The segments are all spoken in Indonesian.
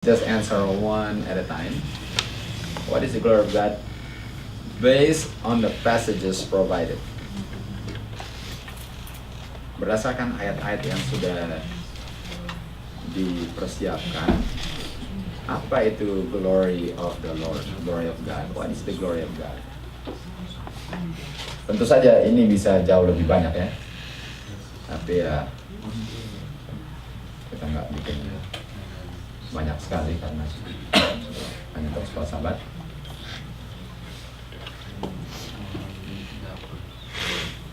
Just answer one at a time. What is the glory of God? Based on the passages provided. Berdasarkan ayat-ayat yang sudah dipersiapkan, apa itu glory of the Lord, glory of God? What is the glory of God? Tentu saja ini bisa jauh lebih banyak ya. Tapi ya kita nggak bikin banyak sekali karena hanya untuk 10 sahabat.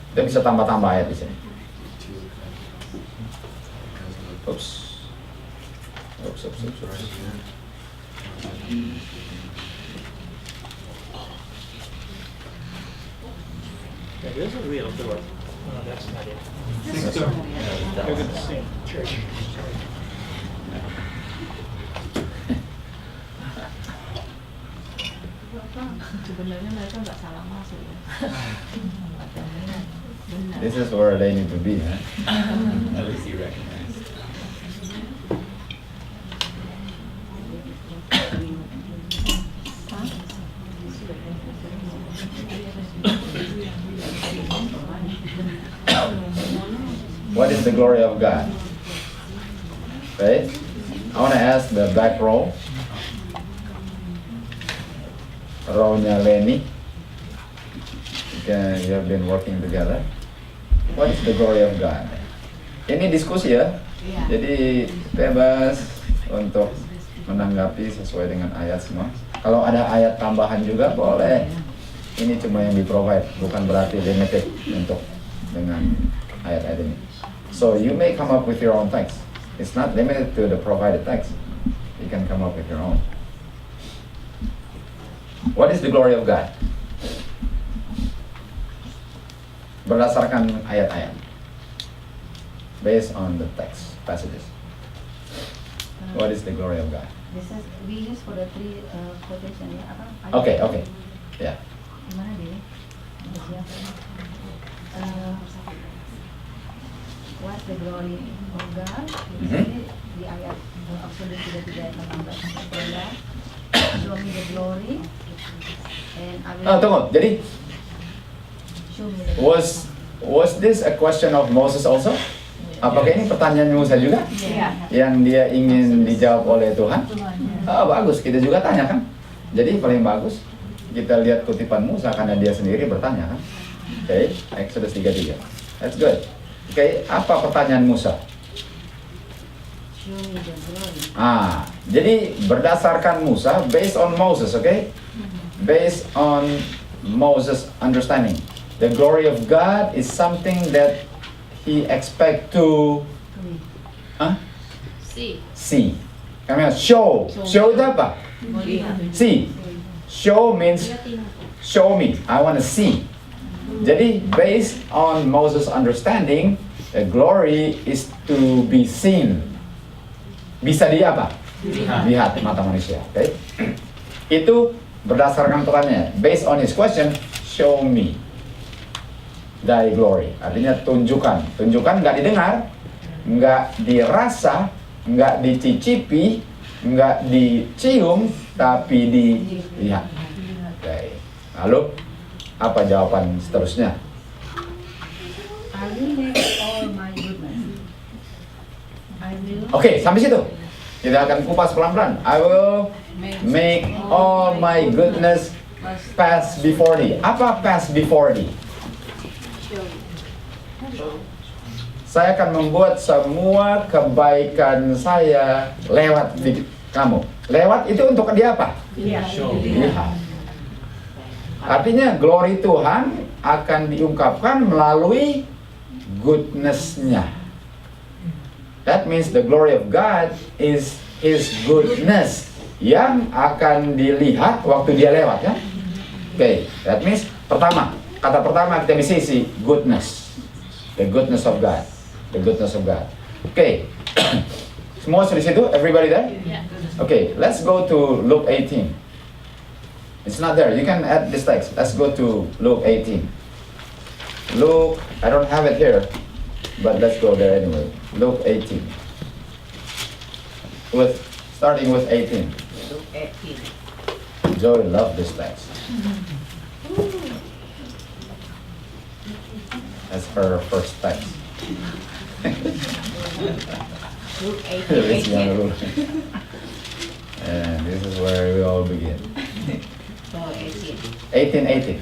Kita bisa tambah-tambah ayat di sini. Oops. Yeah, there's a real door. No, that's not it. That's They're right. the same church. Sorry. Sebenarnya mereka nggak salah masuk ya. Benar. This is where they need to be, huh? At least you recognize. What is the glory of God? Right? I want to ask the back row. Row-nya Lenny. You have been working together. What is the glory of God? Ini diskusi ya. Jadi bebas untuk menanggapi sesuai dengan ayat semua. Kalau ada ayat tambahan juga boleh. Ini cuma yang di-provide, bukan berarti limited untuk dengan ayat-ayat ini. So you may come up with your own text. It's not limited to the provided text. You can come up with your own. What is the glory of God? Berdasarkan ayat-ayat. Based on the text, passages. What is the glory of God? This is we use for the three quotation ya. Okay. Yeah. Gimana deh? What's the glory of God? Di sini di ayat Exodus 33 ayat 18. Show me the glory and I will Tunggu. Jadi show me the glory. was this a question of Moses also? Apakah ini pertanyaan Musa juga? Iya. Yang dia ingin dijawab oleh Tuhan? Bagus, kita juga tanya kan? Jadi paling bagus kita lihat kutipan Musa karena dia sendiri bertanya kan? Oke, Exodus 33. That's good. Oke, apa pertanyaan Musa? Show me the glory. Jadi berdasarkan Musa, based on Moses, okay? Based on Moses' understanding. The glory of God is something that he expect to see. Kami show. Show itu apa? See. Show means show me. I want to see. Jadi based on Moses' understanding, the glory is to be seen. Bisa di apa? Lihat mata manusia. Okay? Itu berdasarkan pertanyaan. Based on his question, show me thy glory. Artinya tunjukkan. Tunjukkan nggak didengar, nggak dirasa, nggak dicicipi, nggak dicium, tapi dilihat. Okay. Lalu apa jawaban seterusnya? I will make all my goodness. I will Oke, sampai situ. Kita akan kupas pelan-pelan. I will make all my goodness pass before thee. Apa pass before thee? Saya akan membuat semua kebaikan saya lewat di kamu. Lewat itu untuk dia apa? Lihat. Artinya glory Tuhan akan diungkapkan melalui goodness-Nya. That means the glory of God is His goodness yang akan dilihat waktu dia lewat ya. Okay, that means kata pertama kita bisa isi goodness. The goodness of God. The goodness of God. Okay. Semua sudah di situ? Everybody there? Okay, let's go to Luke 18. It's not there. You can add this text. Let's go to Luke 18. Luke, I don't have it here, but let's go there anyway. Luke 18. With Starting with 18. Luke 18. Joy loved this text. That's her first text. Luke 18. It's young 18. rule. And this is where we all begin. Oh, 18. 18:18.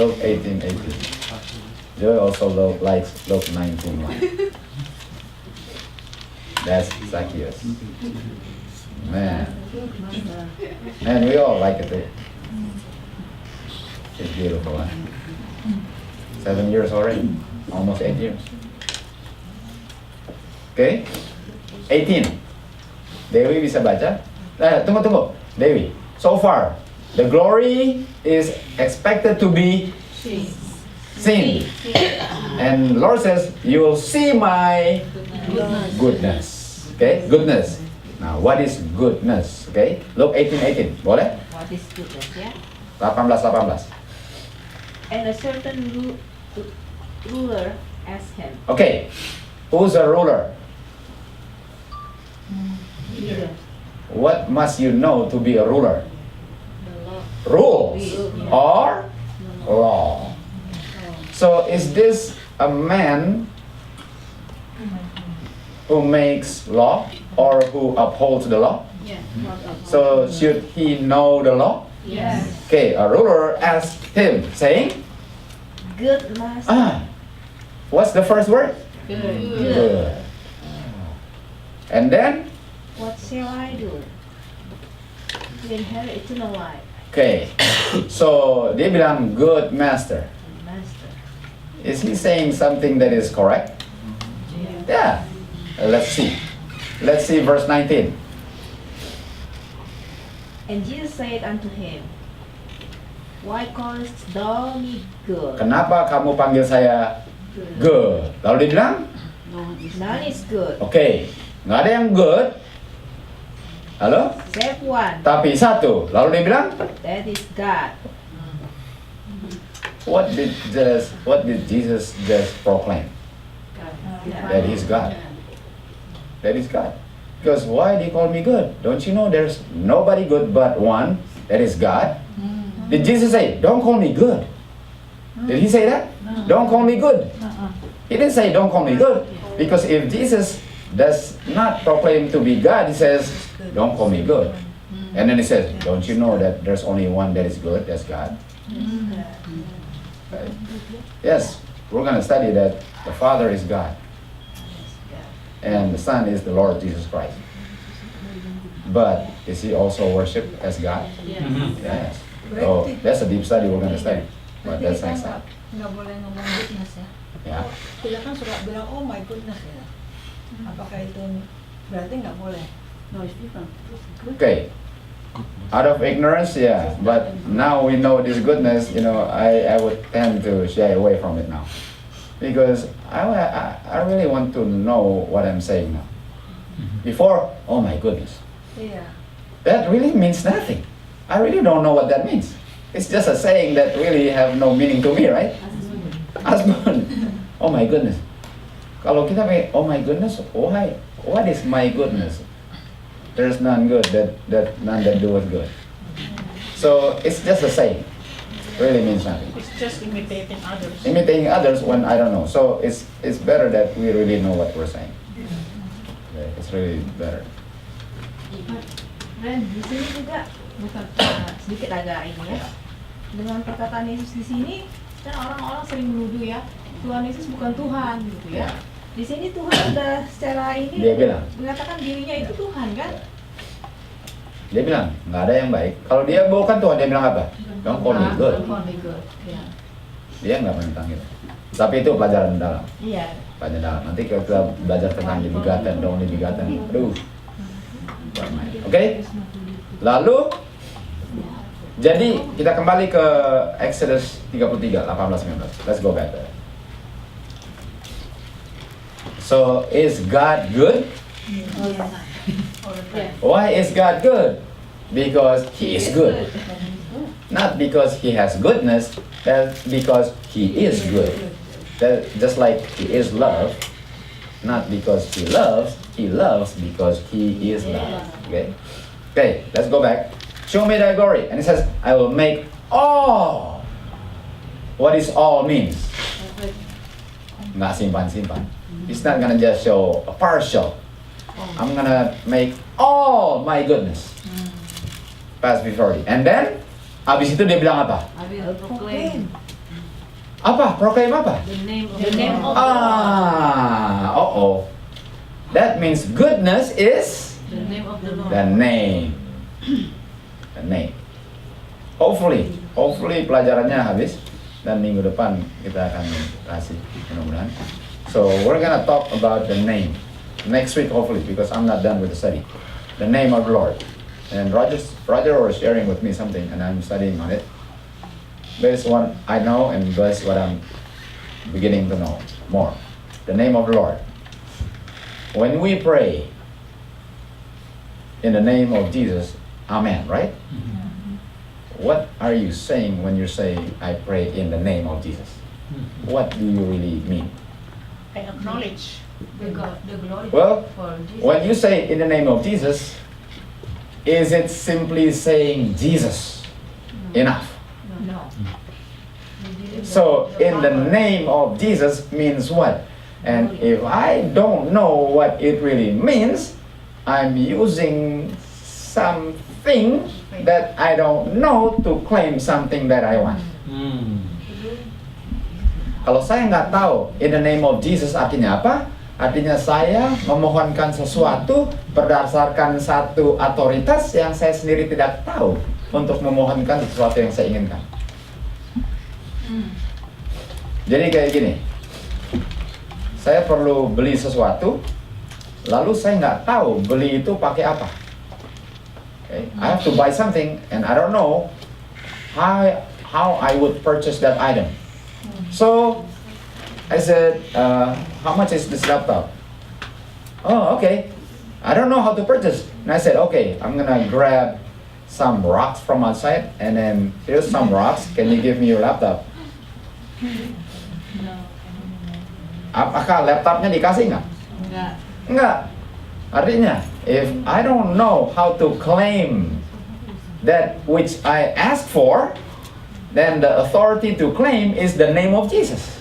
Luke 18:18. Joy also likes Luke 19:1. That's Zacchaeus. Man. And we all like it too. It's beautiful, huh? 7 years already. Almost 8 years. Okay? 18. Dewi bisa baca? Tunggu. Dewi. So far, the glory is expected to be seen. And Lord says, you will see my goodness. Okay? Goodness. Now, what is goodness? Okay? Look 18:18. Boleh? What is goodness, ya? 18. And a certain ruler asked him. Okay. Who's a ruler? Leader. What must you know to be a ruler? Rules or law. So is this a man who makes law or who upholds the law? So should he know the law? Yes. Okay, a ruler asked him, saying, Good master. what's the first word? Good. And then, What shall I do to inherit eternal life? okay, so dia bilang good master. Master. Is he saying something that is correct? Yeah. Let's see. Let's see verse 19. And Jesus said unto him, Why callest thou me good? Kenapa kamu panggil saya good? Lalu dia bilang, None is good, oke, nggak ada yang good. Halo? save one, Tapi satu. Lalu dia bilang, that is God. what did Jesus just proclaim? That he's God. That is God. Because why do you call me good? Don't you know there's nobody good but one, that is God? Did Jesus say, don't call me good? Did he say that? Don't call me good. He didn't say, don't call me good. Because if Jesus does not proclaim to be God, he says, don't call me good. And then he says, don't you know that there's only one that is good, that's God? Right? Yes, we're going to study that the Father is God. And the Son is the Lord Jesus Christ. But is he also worshipped as God? Yes. So that's a deep study we're going to study. But that's next time. Nggak boleh ngomong goodness ya. Yeah. Kita kan suka bilang, oh my goodness ya. Apakah itu berarti nggak boleh? No, it's different. Okay. Out of ignorance, yeah. But now we know this goodness, I would tend to shy away from it now. Because I really want to know what I'm saying now. Before, oh my goodness. Iya. That really means nothing. I really don't know what that means. It's just a saying that really have no meaning to me, right? Husband. Oh my goodness. Kalau kita pakai, oh my goodness, why? What is my goodness? There's none good that none that doeth good. So it's just a saying. Really means nothing. It's just imitating others. Imitating others when I don't know. So it's better that we really know what we're saying. Okay, it's really better. Dan di sini juga bukan sedikit agak ini ya. Dengan perkataan Yesus di sini, kan orang-orang sering menuduh ya, Tuhan Yesus bukan Tuhan gitu ya. Di sini Tuhan sudah secara ini Dia bilang. mengatakan dirinya itu Tuhan kan? Dia bilang nggak ada yang baik. Kalau dia bukan Tuhan, dia bilang apa? Don't call me good. Don't call me good. Ya. Dia nggak pernah gitu. Tapi itu pelajaran dalam. Iya. Pelajaran dalam. Nanti kalau kita belajar tentang the begotten, the only begotten. Aduh. Oke? Lalu jadi kita kembali ke Exodus 33, 18-19. Let's go back there. So, is God good? Why is God good? Because He is good. Not because He has goodness, but because He is good. That, just like He is love, not because He loves, He loves because He is love. Okay? Okay, let's go back. Show me thy glory. And it says, I will make all. What is all means? Nggak simpan-simpan. It's not gonna just show a partial. I'm gonna make all my goodness pass before thee. And then, abis itu dia bilang apa? I will proclaim Apa? Proclaim apa? the name of The name of That means goodness is the name of the Lord. the name. The name. Hopefully pelajarannya habis dan minggu depan kita akan kasih mudah-mudahan. So we're gonna talk about the name next week hopefully because I'm not done with the study. The name of the Lord. And Roger was sharing with me something and I'm studying on it. Based what I know and based what I'm beginning to know more. The name of the Lord. When we pray in the name of Jesus, Amen, right? What are you saying when you say, I pray in the name of Jesus? What do you really mean? I acknowledge. The glory Well, for Jesus. when you say in the name of Jesus, is it simply saying Jesus enough? No. So in the name of Jesus means what? And if I don't know what it really means, I'm using something that I don't know to claim something that I want. Kalau saya nggak tahu in the name of Jesus artinya apa, artinya saya memohonkan sesuatu berdasarkan satu otoritas yang saya sendiri tidak tahu untuk memohonkan sesuatu yang saya inginkan. Jadi kayak gini, saya perlu beli sesuatu, lalu saya nggak tahu beli itu pakai apa. Okay? I have to buy something and I don't know how I would purchase that item. So I said, how much is this laptop? Oh, okay. I don't know how to purchase. And I said, okay, I'm gonna grab some rocks from outside and then here's some rocks. Can you give me your laptop? Apakah laptopnya dikasih nggak? Enggak. Enggak. Artinya, if I don't know how to claim that which I asked for, then the authority to claim is the name of Jesus.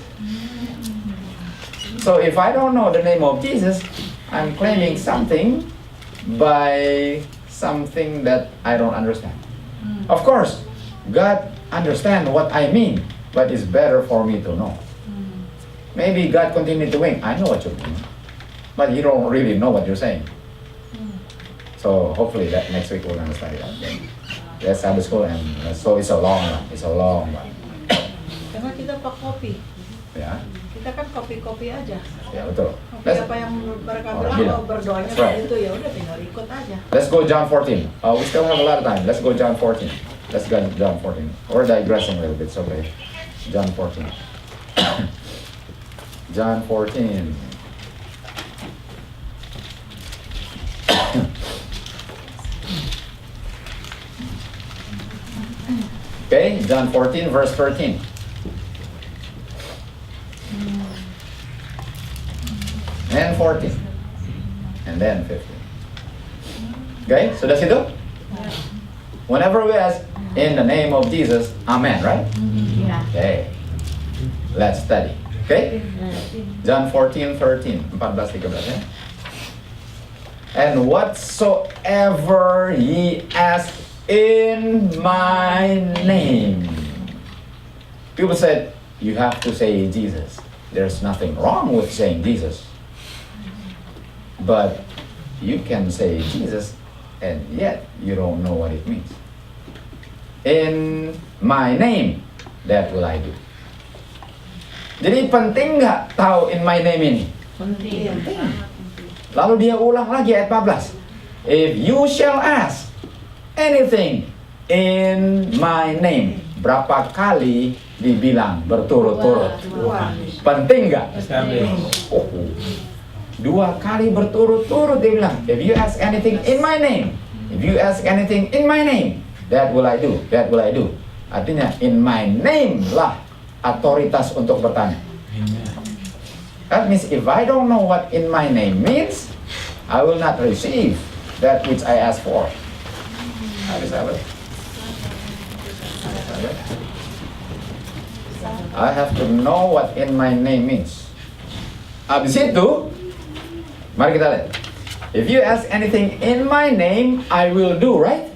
So if I don't know the name of Jesus, I'm claiming something by something that I don't understand. Of course, God understands what I mean, but it's better for me to know. Maybe God continued to wink. I know what you mean, but you don't really know what you're saying. So hopefully that next week we're gonna study that. Let's Sabbath school and so it's a long one. It's a long one. Karena kita pak kopi. Ya, Kita kan kopi-kopi aja. ya betul. Kopi Let's, apa yang mereka Orang bilang bilang. mau berdoanya That's right. kayak itu ya udah tinggal ikut aja. let's go John 14. We still have a lot of time. Let's go John 14. Let's go John 14. We're digressing a little bit, so okay. John 14. John 14. Okay, John 14, verse 13. And 14. And then 15. Okay, sudah situ? Whenever we ask in the name of Jesus, Amen, right? Yeah. Okay. Let's study. Okay? John 14, 13. 14, 13 ya. And whatsoever ye ask in my name. People said, you have to say Jesus. There's nothing wrong with saying Jesus. But you can say Jesus and yet you don't know what it means. In my name, that will I do. Jadi penting nggak tahu in my name ini? Penting. Lalu dia ulang lagi ayat 14. If you shall ask anything in my name. Berapa kali dibilang berturut-turut? Penting nggak? Oh, 2 kali berturut-turut dia bilang. If you ask anything in my name. If you ask anything in my name. That will I do. That will I do. Artinya in my name lah otoritas untuk bertanya. That means if I don't know what in my name means, I will not receive that which I ask for. Habis apa? I have to know what in my name means. Habis itu, mari kita lihat. If you ask anything in my name, I will do, right?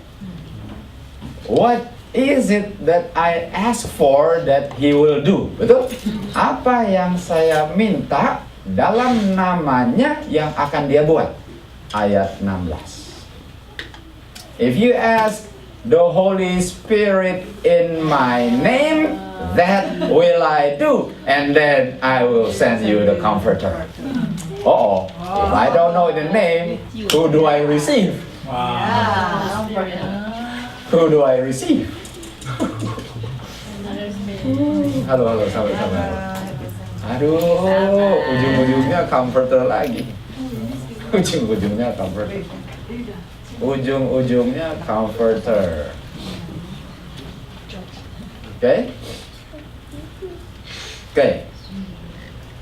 What is it that I ask for that he will do? Betul? Apa yang saya minta dalam namanya yang akan dia buat? Ayat 16. If you ask the Holy Spirit in my name, that will I do, and then I will send you the Comforter. Uh-oh, if I don't know the name, who do I receive? Who do I receive? Halo, sahabat-sahabat. Aduh, ujung-ujungnya Comforter lagi. Ujung-ujungnya Comforter. Ujung-ujungnya Comforter. Okay? Okay.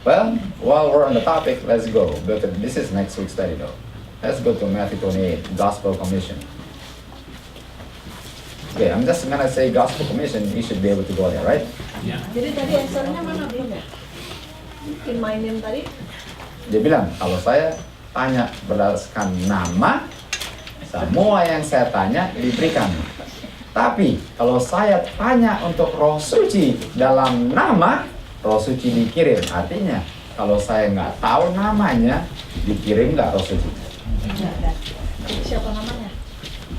Well, while we're on the topic, let's go. But this is next week's study though. Let's go to Matthew 28, Gospel Commission. Okay, I'm just gonna say Gospel Commission. You should be able to go there, right? Jadi tadi answernya mana belum ya? In my name tadi? Dia bilang, kalau saya tanya berdasarkan nama, semua yang saya tanya diberikan. Tapi kalau saya tanya untuk Roh Suci dalam nama, Roh Suci dikirim. Artinya, kalau saya nggak tahu namanya, dikirim nggak Roh Suci? Siapa namanya?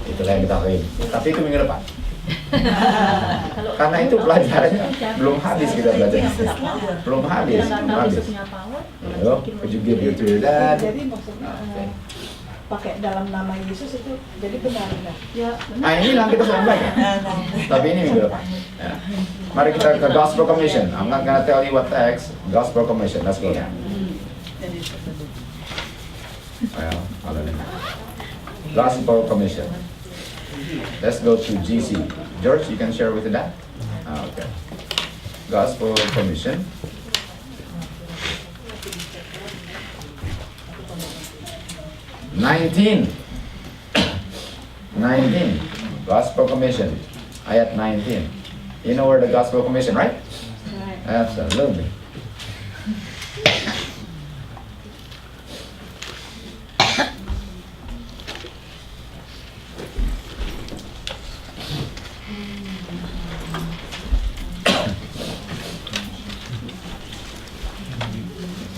Itulah yang kita kirim. Tapi itu minggu depan. Karena itu pelajarannya belum habis kita belajar. Belum habis. Yo, could you give it to that? Jadi maksudnya pakai dalam nama Yesus itu jadi benar nggak? Ya, Nah ini yang kita sedang belajar. Tapi ini minggu depan. Ya. Mari kita ke Gospel Commission. I'm not gonna tell you what text. Gospel Commission. Let's go there. Well, Gospel Commission. Let's go to GC. George, you can share with that? Okay. Gospel Commission. Nineteen. Gospel Commission. Ayat 19. You know where the Gospel Commission, right? Absolutely.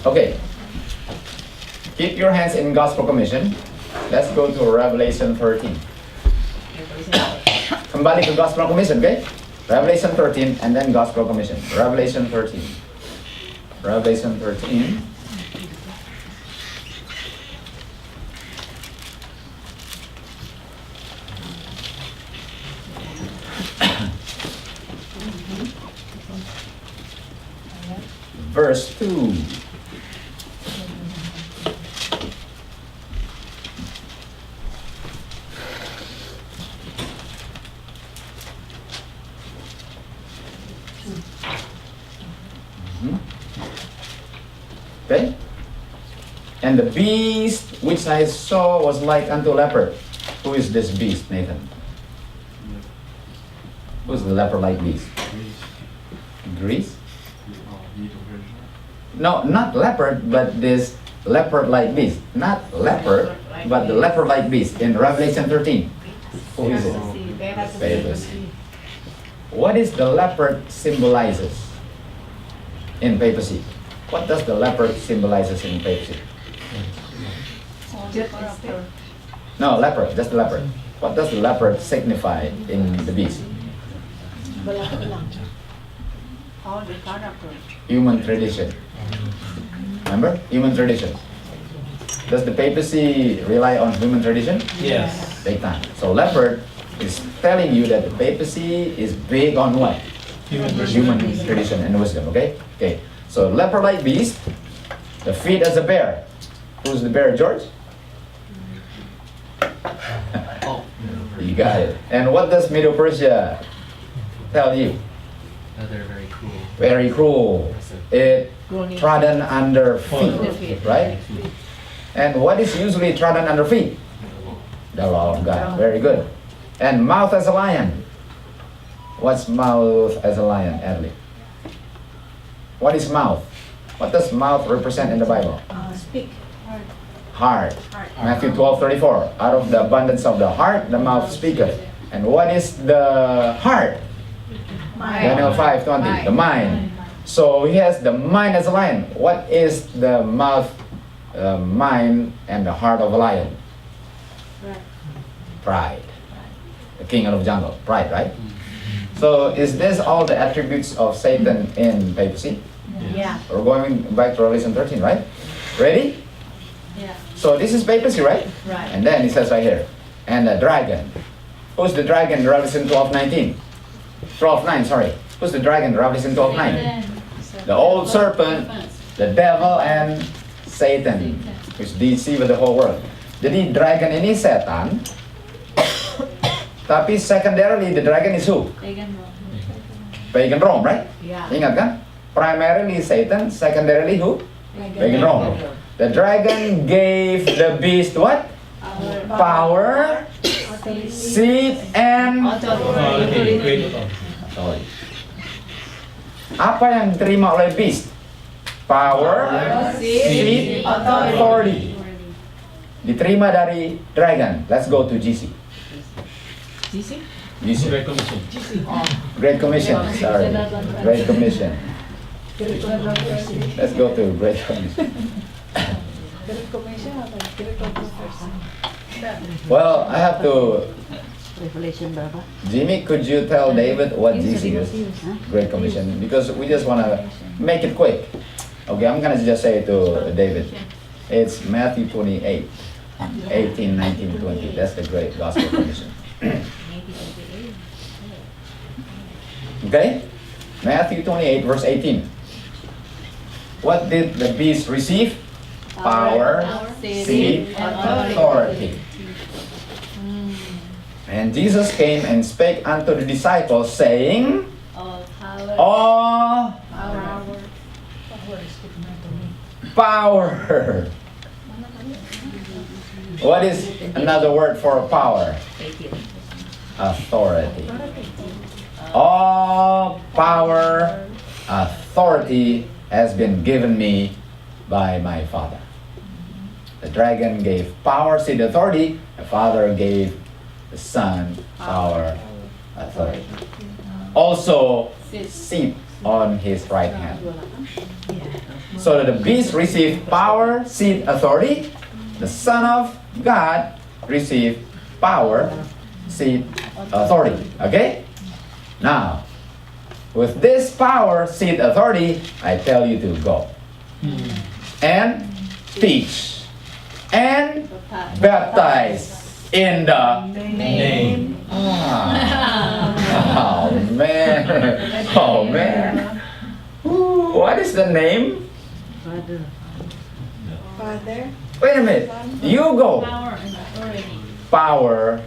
Okay. Keep your hands in Gospel Commission. Let's go to Revelation 13. Kembali ke Gospel Commission, okay? Revelation 13 and then Gospel Commission. Revelation 13. Revelation 13. Verse 2. Okay? And the beast which I saw was like unto a leopard. Who is this beast, Nathan? Who's the leopard-like beast? Greece? No, not leopard, but this leopard-like beast. Not leopard, but the leopard-like beast in Revelation 13. Who is it? Papacy. What is the leopard symbolizes in papacy? What does the leopard symbolizes in papacy? No, leopard, just the leopard. What does the leopard signify in the beast? All the character. Human tradition. Remember? Human tradition. Does the papacy rely on human tradition? Yes. Big time. So leopard is telling you that the papacy is big on what? Human tradition and wisdom, okay? Okay. So leopard-like beast, the feet as a bear. Who's the bear, George? You got it. And what does Medo-Persia tell you? They're very cool. Very cruel. It trodden under feet, right? And what is usually trodden under feet? The law of God. Very good. And mouth as a lion. What's mouth as a lion, Adley? What is mouth? What does mouth represent in the Bible? Speak. Heart. Matthew 12:34. Out of the abundance of the heart, the mouth speaketh. And what is the heart? Daniel 5:20. The mind. So he has the mind as a lion. What is the mouth, mind, and the heart of a lion? Pride. The king of the jungle. Pride, right? So is this all the attributes of Satan in papacy? Yeah. We're going back to Revelation 13, right? Ready? Yeah. So this is papacy, right? Right. And then he says right here, and the dragon. Who's the dragon in Revelation 12:19? 12:9, sorry. Who's the dragon in Revelation 12:9? The old serpent, the devil, and Satan, which deceive the whole world. Jadi dragon ini setan, tapi secondarily the dragon is who? Pagan Rome, right? Yeah. Ingat kan? Primarily Satan, secondarily who? Pagan Rome. The dragon gave the beast what? Power, seed, and authority. Apa yang diterima oleh beast? Power, seed, authority. Diterima dari dragon. Let's go to GC. GC? GC. Great Commission. Great Commission. Sorry. Great Commission. Let's go to Great Commission. Great Commission atau Great Controversy? Well, I have to. Revelation berapa? Jimmy, could you tell David what GC is? Great Commission. Because we just want to make it quick. Okay, I'm gonna just say it to David. It's Matthew 28, 18, 19, 20. That's the Great Gospel Commission. Okay? Matthew 28, verse 18. What did the beast receive? Power, seed, authority. And Jesus came and spake unto the disciples, saying, all power. What is another word for power? Authority. All power, authority has been given me by my Father. The dragon gave power, seed, authority. The Father gave the Son power, authority. Also, seat on his right hand. So that the beast received power, seed, authority. The Son of God received power, seed, authority. Okay? Now, with this power, seed, authority, I tell you to go and teach and baptize in the Name. Oh man. Oh man. Ooh, what is the name? Father, Wait a minute. You go. Power and authority. Power,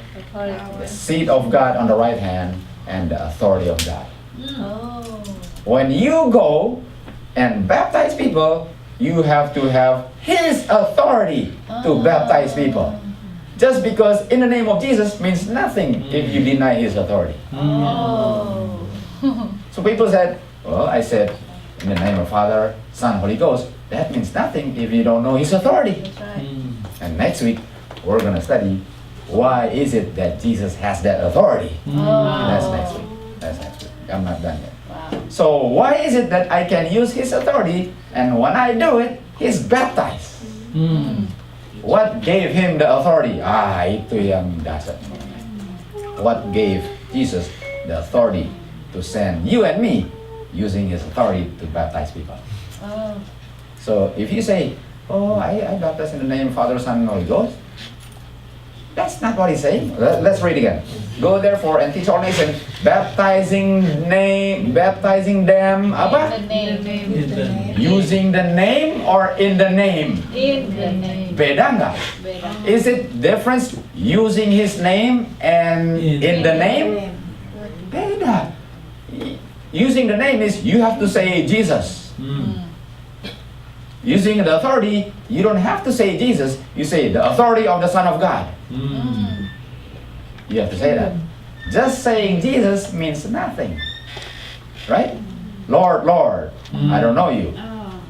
the seed of God on the right hand, and the authority of God. Oh. When you go and baptize people, you have to have His authority to baptize people. Just because in the name of Jesus means nothing if you deny His authority. Oh. So people said, well, I said, in the name of Father, Son, Holy Ghost, that means nothing if you don't know His authority. That's right. And next week, we're going to study why is it that Jesus has that authority. That's next week. That's next week. I'm not done yet. Wow. So why is it that I can use His authority and when I do it, He's baptized? What gave Him the authority? Itu yang dasar. What gave Jesus the authority to send you and me using His authority to baptize people? Oh. So if you say, oh, I baptize in the name of Father, Son, and Holy Ghost, that's not what He's saying. Let's read again. Go therefore and teach all nations, baptizing them, apa? In the name. Using the name or in the name? In the name. Beda nggak? Is it difference using His name and in the name? Beda. Using the name is you have to say Jesus. Using the authority, you don't have to say Jesus, you say the authority of the Son of God. You have to say that. Just saying Jesus means nothing. Right? Lord, Lord, I don't know you.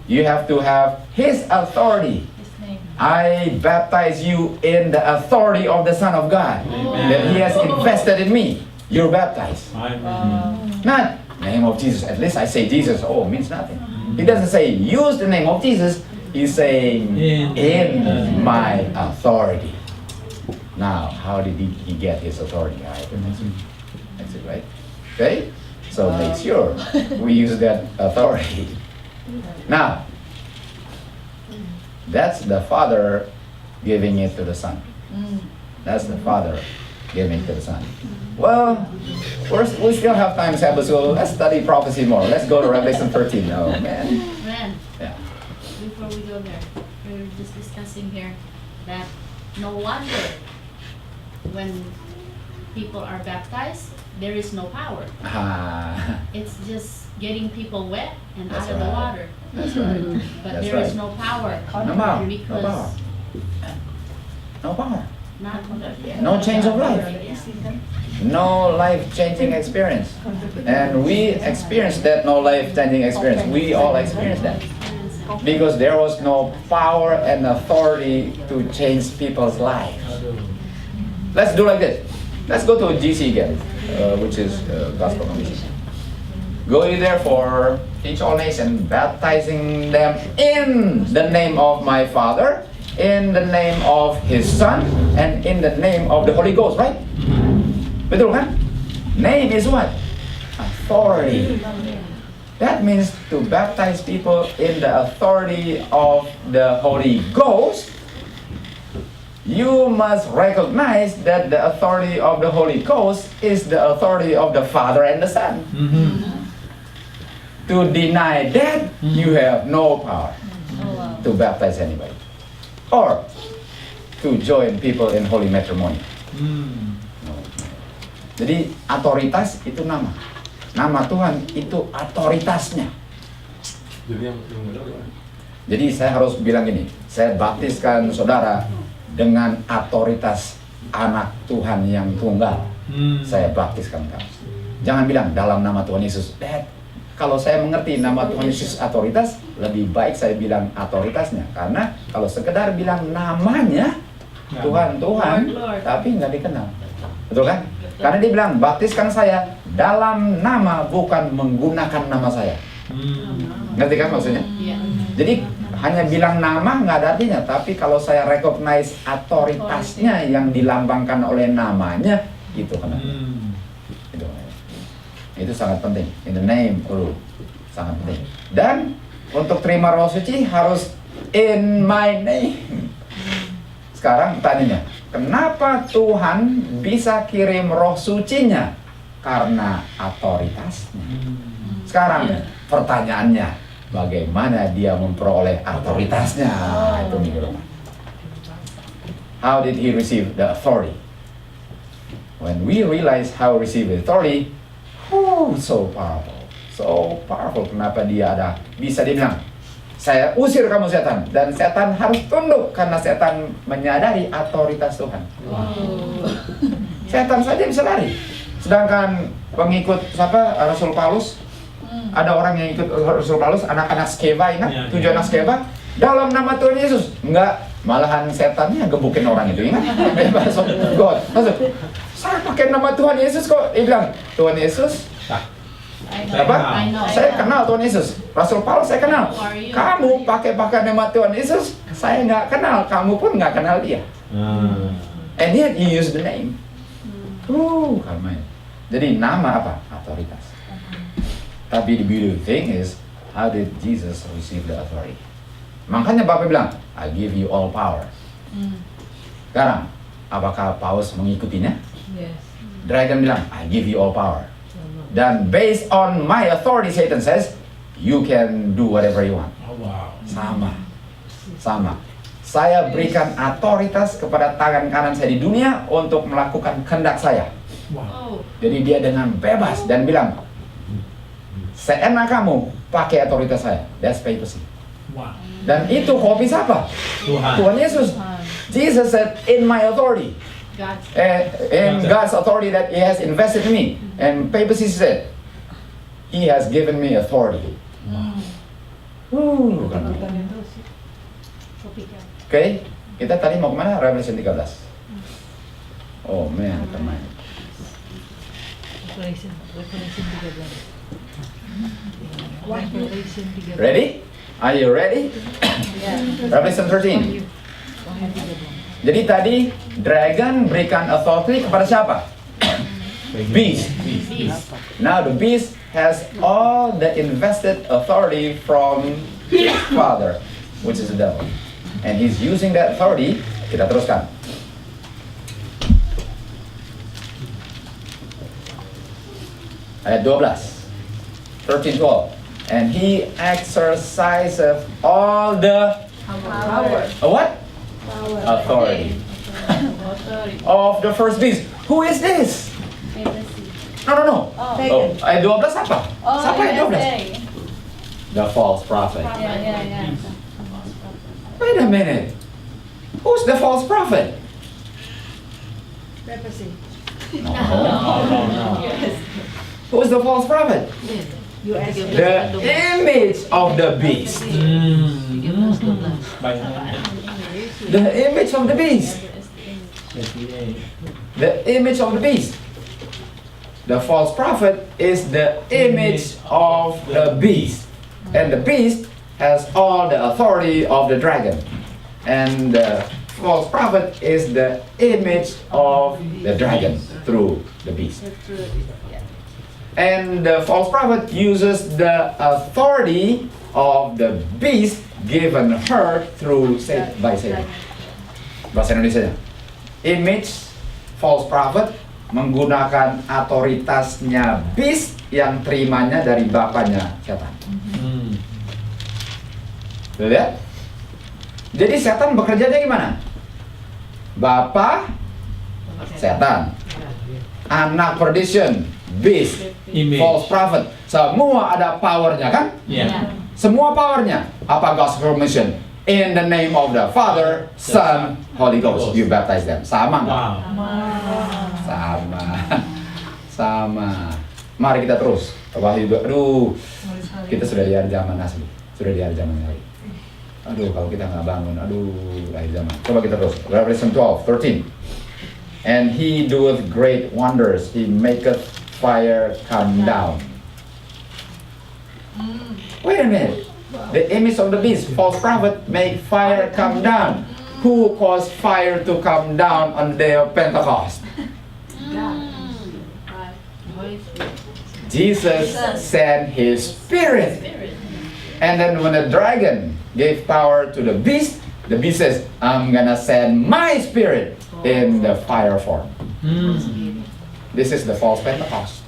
You have to have His authority. His name. I baptize you in the authority of the Son of God. That He has invested in me. You're baptized. Not name of Jesus. At least I say Jesus. Oh, means nothing. He doesn't say use the name of Jesus. He's saying in my authority. Now, how did he get his authority? I can mention. That's it, right? Okay? So make sure we use that authority. Now, that's the Father giving it to the Son. That's the Father giving it to the Son. Well, we still have time, Sabbath, so let's study prophecy more. Let's go to Revelation 13. Oh, man. Ren, Yeah. before we go there, we were just discussing here that no wonder when people are baptized, there is no power. Ah, It's just getting people wet and That's out of the right. water. that's right. But That's there is right. no power. No power. No power. Because No power. not No change of life. No life-changing experience. And we experienced that no life-changing experience. We all experienced that. Because there was no power and authority to change people's lives. Let's do like this. Let's go to GC again, which is Gospel Commission. Go ye therefore, teach all nations, baptizing them in the name of my Father, in the name of His Son, and in the name of the Holy Ghost, right? Betul kan? Name is what? Authority. That means to baptize people in the authority of the Holy Ghost, you must recognize that the authority of the Holy Ghost is the authority of the Father and the Son. To deny that, you have no power to baptize anybody. Or to join people in holy matrimony. No. Jadi otoritas itu nama. Nama Tuhan itu otoritasnya. Jadi saya harus bilang gini, saya baptiskan saudara dengan otoritas anak Tuhan yang tunggal. Saya baptiskan kamu. Jangan bilang dalam nama Tuhan Yesus. Kalau saya mengerti nama Tuhan Yesus otoritas, lebih baik saya bilang otoritasnya. Karena kalau sekedar bilang namanya, Tuhan, tapi nggak dikenal. Betul kan? Karena dia bilang, baptiskan saya dalam nama, bukan menggunakan nama saya. Ngerti kan maksudnya? Jadi hanya bilang nama nggak ada artinya. Tapi kalau saya recognize otoritasnya yang dilambangkan oleh namanya, itu kenapa? Itu sangat penting. In the name, sangat penting. Dan untuk terima Roh Suci harus in my name. Sekarang tanya, kenapa Tuhan bisa kirim Roh Sucinya? Karena otoritasnya. Sekarang pertanyaannya, bagaimana dia memperoleh otoritasnya? Itu minggu depan. How did he receive the authority? When we realize how to receive the authority, so powerful, so powerful. Kenapa dia bisa dibilang, saya usir kamu setan, dan setan harus tunduk karena setan menyadari otoritas Tuhan. Setan saja bisa lari. Sedangkan pengikut Rasul Paulus, ada orang yang ikut Rasul Paulus, anak-anak Skeva, ingat? 7 anak Skeva, dalam nama Tuhan Yesus. Enggak, malahan setannya gebukin orang itu, ingat? Masuk, saya pakai nama Tuhan Yesus kok. Dia bilang, Tuhan Yesus, apa? Saya kenal Tuhan Yesus. Rasul Paulus saya kenal. Kamu pakai nama Tuhan Yesus, saya nggak kenal. Kamu pun nggak kenal dia. And yet you use the name. Karma. Jadi nama apa? Otoritas. Tapi the beautiful thing is, how did Jesus receive the authority? Makanya Bapak bilang, I give you all power. Sekarang, apakah Paulus mengikutinya? Yes. Dragon bilang, I give you all power. Dan based on my authority, Satan says, you can do whatever you want. Sama. Saya berikan otoritas kepada tangan kanan saya di dunia untuk melakukan kehendak saya. Jadi dia dengan bebas dan bilang, seenak kamu pakai otoritas saya. That's papacy. Wow. Dan itu kopi siapa? Tuhan. Tuhan Yesus. Jesus said, in my authority, God's in God's authority that He has invested in me. And papacy said, He has given me authority. Oke, kita tadi mau kemana? Revelation 13. Oh man, teman. Revelation 13. Ready? Are you ready? Revelation 13. Jadi tadi dragon berikan authority kepada siapa? Beast. Now the beast has all the invested authority from his father, which is the devil. And he's using that authority. Kita teruskan. Ayat 12. 13-12. And he exercises all the what? Authority of the first beast. Who is this? No. Oh, ayat 12 apa? Siapa ayat 12? The false prophet. Yeah. Wait a minute. Who's the false prophet? Papacy. No. Yes. Who's the false prophet? US. The image of the beast. The image of the beast. The image of the beast. The false prophet is the image of the beast. And the beast has all the authority of the dragon. And the false prophet is the image of the dragon through the beast. And the false prophet uses the authority of the beast given her through by Satan. Bahasa Indonesianya. Image false prophet menggunakan otoritasnya beast yang terimanya dari bapaknya setan. Lihat. Jadi setan bekerjanya gimana? Bapa setan, anak perdition, beast, Image. false prophet, semua ada powernya kan? Yeah. Semua powernya. Apa gospel mission? In the name of the Father, Son, Holy Ghost. You baptize them. Sama nggak? Wow. Sama. Mari kita terus. Wahyu, aduh, kita sudah di akhir zaman asli. Sudah di akhir zaman lagi. Aduh, kalau kita nggak bangun, aduh, akhir zaman. Coba kita terus. Revelation 12:13. And he doeth great wonders. He maketh fire come down. Wait a minute. The image of the beast, false prophet, make fire come down. Who caused fire to come down on the day of Pentecost? Jesus sent His Spirit. And then when the dragon gave power to the beast says, I'm gonna send my Spirit in the fire form. This is the false Pentecost.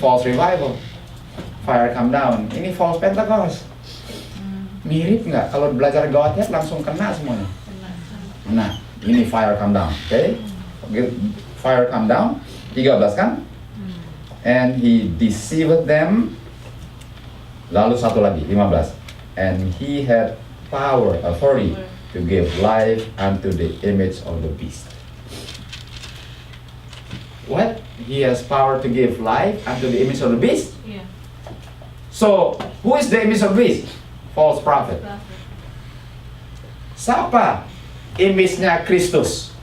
False revival. Fire come down. Ini false Pentecost. Mirip nggak? Kalau belajar Godhead langsung kena semuanya. Nah, ini fire come down. Okay? Fire come down. 13 kan? And he deceived them. Lalu satu lagi, 15. And he had power, authority to give life unto the image of the beast. What? He has power to give life unto the image of the beast? Yeah. So, who is the image of the beast? False prophet. Siapa image-nya Kristus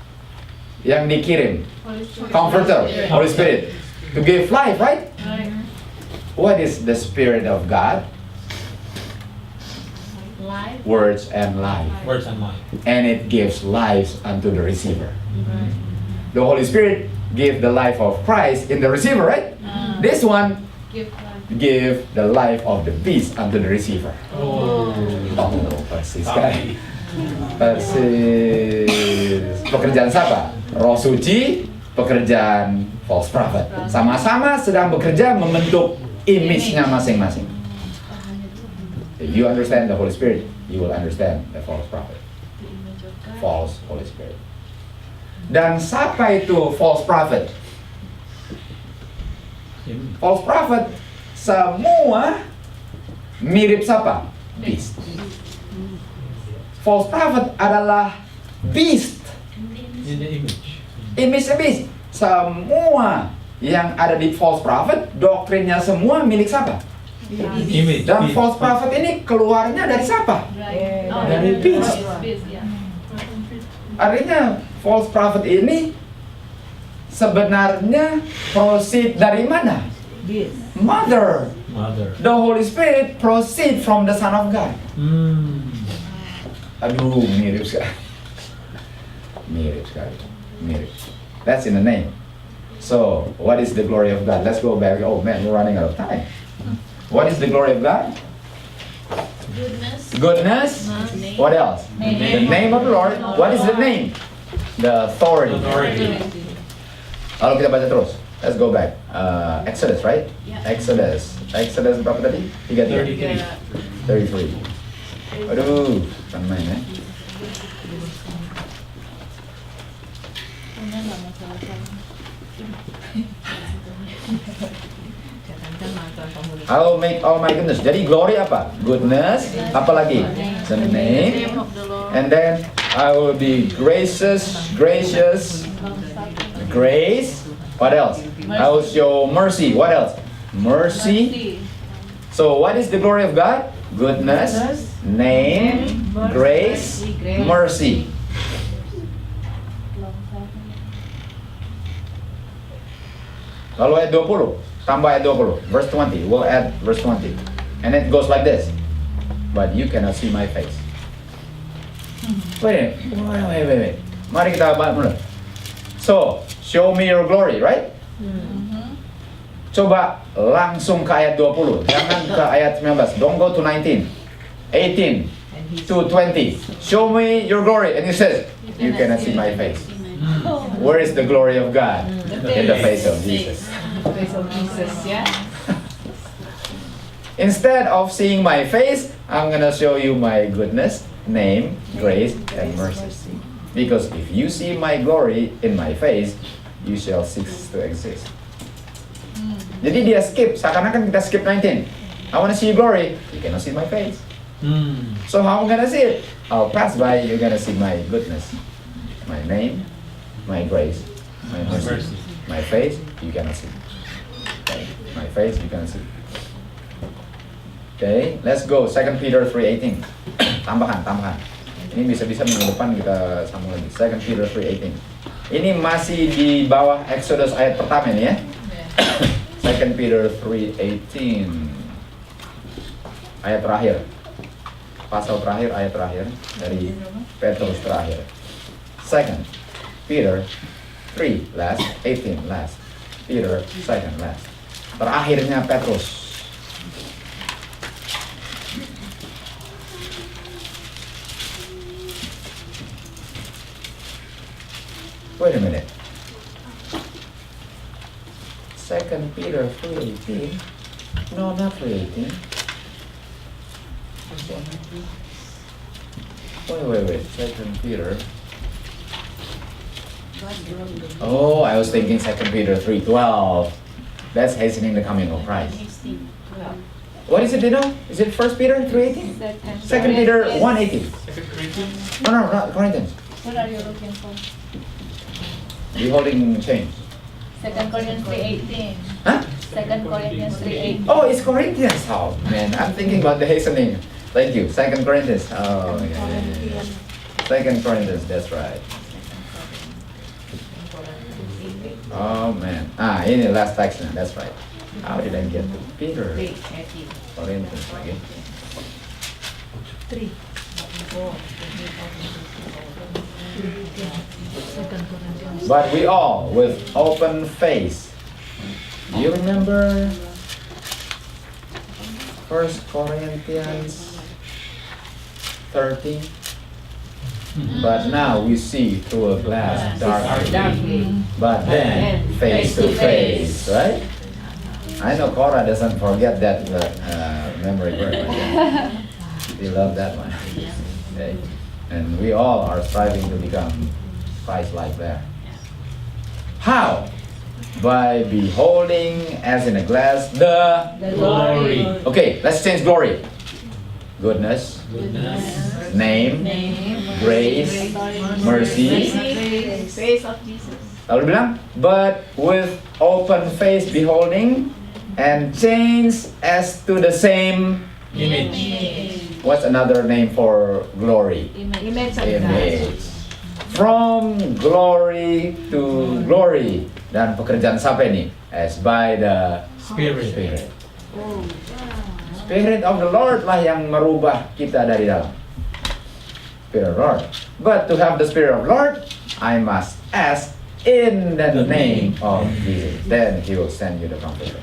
yang dikirim? Comforter, Holy Spirit. To give life, right? What is the Spirit of God? Life. Words and life. Words and life. And it gives life unto the receiver. The Holy Spirit give the life of Christ in the receiver, right? This one Give life. give the life of the beast unto the receiver. Oh. Oh, persis sekali. Persis. Pekerjaan siapa? Roh Suci, pekerjaan false prophet. Sama-sama sedang bekerja membentuk image-nya masing-masing. If you understand the Holy Spirit, you will understand the false prophet. The image of God. False Holy Spirit. Dan siapa itu false prophet? False prophet semua mirip siapa? Beast. False prophet adalah beast. In the image. Image beast. Semua yang ada di false prophet, doktrinnya semua milik siapa? Image. Dan beast. false prophet ini keluarnya dari siapa? Right. Dari beast. Yeah. Artinya false prophet ini sebenarnya proceed dari mana? Yes. Mother. Mother. The Holy Spirit proceed from the Son of God. Aduh, mirip sekali. Mirip sekali. Mirip. That's in the name. So, what is the glory of God? Let's go back. Oh man, we're running out of time. What is the glory of God? Goodness. Goodness. Name. What else? The name of the Lord. What is the name? The authority. Authority. Lalu kita baca terus. Let's go back. Exodus, right? Yeah. Exodus. Exodus berapa tadi? 33. 33. Aduh, bukan main ya. I will make all my goodness. Jadi glory apa? Goodness. Apa lagi? The name. Name of the Lord. And then I will be gracious. Grace. What else? I will show mercy. What else? Mercy. So what is the glory of God? Goodness, name, grace, mercy. Lalu ayat 20, tambah ayat 20, verse 20, we'll add verse 20. And it goes like this. But you cannot see my face. Wait. Mari kita bahas dulu. So, show me your glory, right? Coba langsung ke ayat 20, jangan ke ayat 19. Don't go to 19, 18 to 20. Show me your glory. And he says, you cannot see my face. Where is the glory of God? In the face of Jesus. Face of Jesus, yeah. Instead of seeing my face, I'm gonna show you my goodness, name, grace, and mercy. Because if you see my glory in my face, you shall cease to exist. Jadi dia skip, seakan-akan kita skip 19. I wanna see your glory, you cannot see my face. So how am I gonna see it? I'll pass by, you're gonna see my goodness, my name, my grace, my mercy. My face, you cannot see. Okay. My face, you cannot see. Okay, let's go. 2 Peter 3:18. Tambahan. Ini bisa-bisa minggu depan kita sambung lagi. 2 Peter 3:18. Ini masih di bawah Exodus ayat pertama ini ya. 2 Peter 3:18. Ayat terakhir. Pasal terakhir, ayat terakhir dari Petrus terakhir. 2 Peter 3 last, 18 last. Peter 2 last. Terakhirnya Petrus. Wait a minute. 2 Peter 3:18. No, not 3:18. Wait. 2 Peter. Oh, I was thinking 2 Peter 3:12. That's hastening the coming of Christ. What is it, Dino? Is it 1 Peter 3:18? 2 Peter 1:18. No, not Corinthians. What are you looking for? Beholding change. 2 Corinthians 3:18. Huh? 2 Corinthians 3:18. Oh, it's Corinthians. Oh, man, I'm thinking about the hastening. Thank you. 2 Corinthians. Oh, yeah. 2 Corinthians, that's right. Oh, man. Ini last text. That's right. How did I get to Peter? Corinthians lagi. 3. But we all, with open face. Do you remember 1 Corinthians 13? But now we see through a glass darkly, but then face to face, right? I know Cora doesn't forget that memory verse. We love that one. Okay. And we all are striving to become Christ-like there. How? By beholding as in a glass the Glory. Okay, let's change glory. goodness, Goodness. name, grace, mercy. Face of Jesus. Lalu bilang, but with open face beholding and changed as to the same. Image. What's another name for glory? Image of God. Image. From glory to glory. Dan pekerjaan siapa ini? As by the Spirit. Spirit. Spirit of the Lord lah yang merubah kita dari dalam. Spirit of the Lord. But to have the Spirit of the Lord, I must ask in the name of Jesus. Then He will send you the Comforter.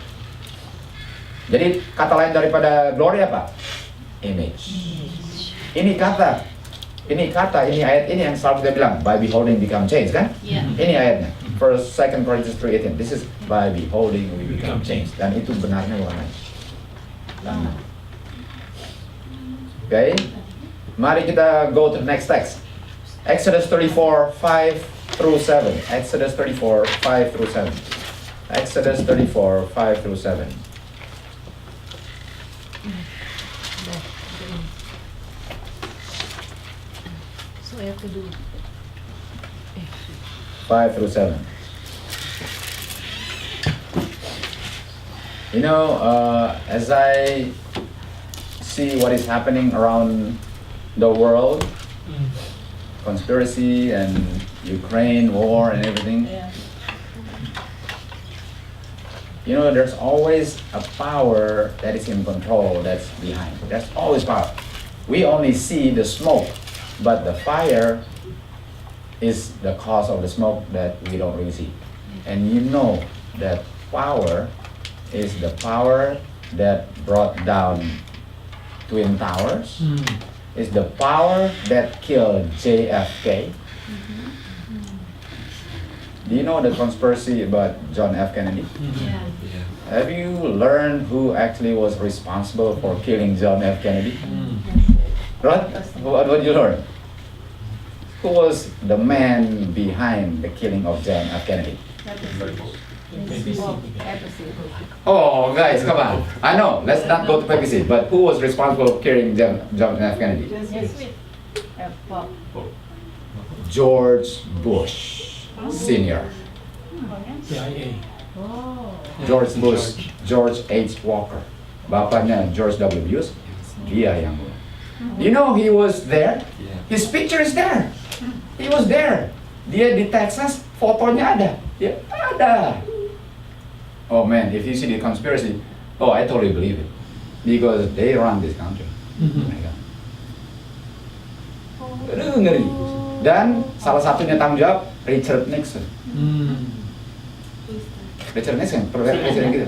Jadi kata lain daripada glory apa? Image. Ini ayat ini yang selalu kita bilang, by beholding become changed, kan? Yeah. Ini ayatnya. First, 2 Corinthians 3:18. This is by beholding we become changed. Dan itu benarnya bukan lain. Okay. Mari kita go to the next text. Exodus 34:5 through 7. Exodus 34:5 through 7. Exodus 34:5 through 7. So I have to do 5 through 7. You know, as I see what is happening around the world, conspiracy and Ukraine war and everything, Yeah. you know, there's always a power that is in control that's behind. There's always power. We only see the smoke, but the fire is the cause of the smoke that we don't really see. And you know that power is the power that brought down Twin Towers, is the power that killed JFK. Do you know the conspiracy about John F. Kennedy? Yeah. Have you learned who actually was responsible for killing John F. Kennedy? Right? What did you learn? Who was the man behind the killing of John F. Kennedy? Oh, guys, come on. I know, let's not go to PPC, but who was responsible for killing John F. Kennedy? George Bush Sr. CIA. George Bush, George H. Walker. Bapaknya George W. Bush, dia yang bunuh. You know he was there? His picture is there. He was there. Dia di Texas, fotonya ada. Dia ada. Oh man, if you see the conspiracy, oh I totally believe it. Because they run this country. Oh my God. Aduh, ngeri. Dan salah satunya tanggung jawab Richard Nixon. Richard Nixon, presiden gitu.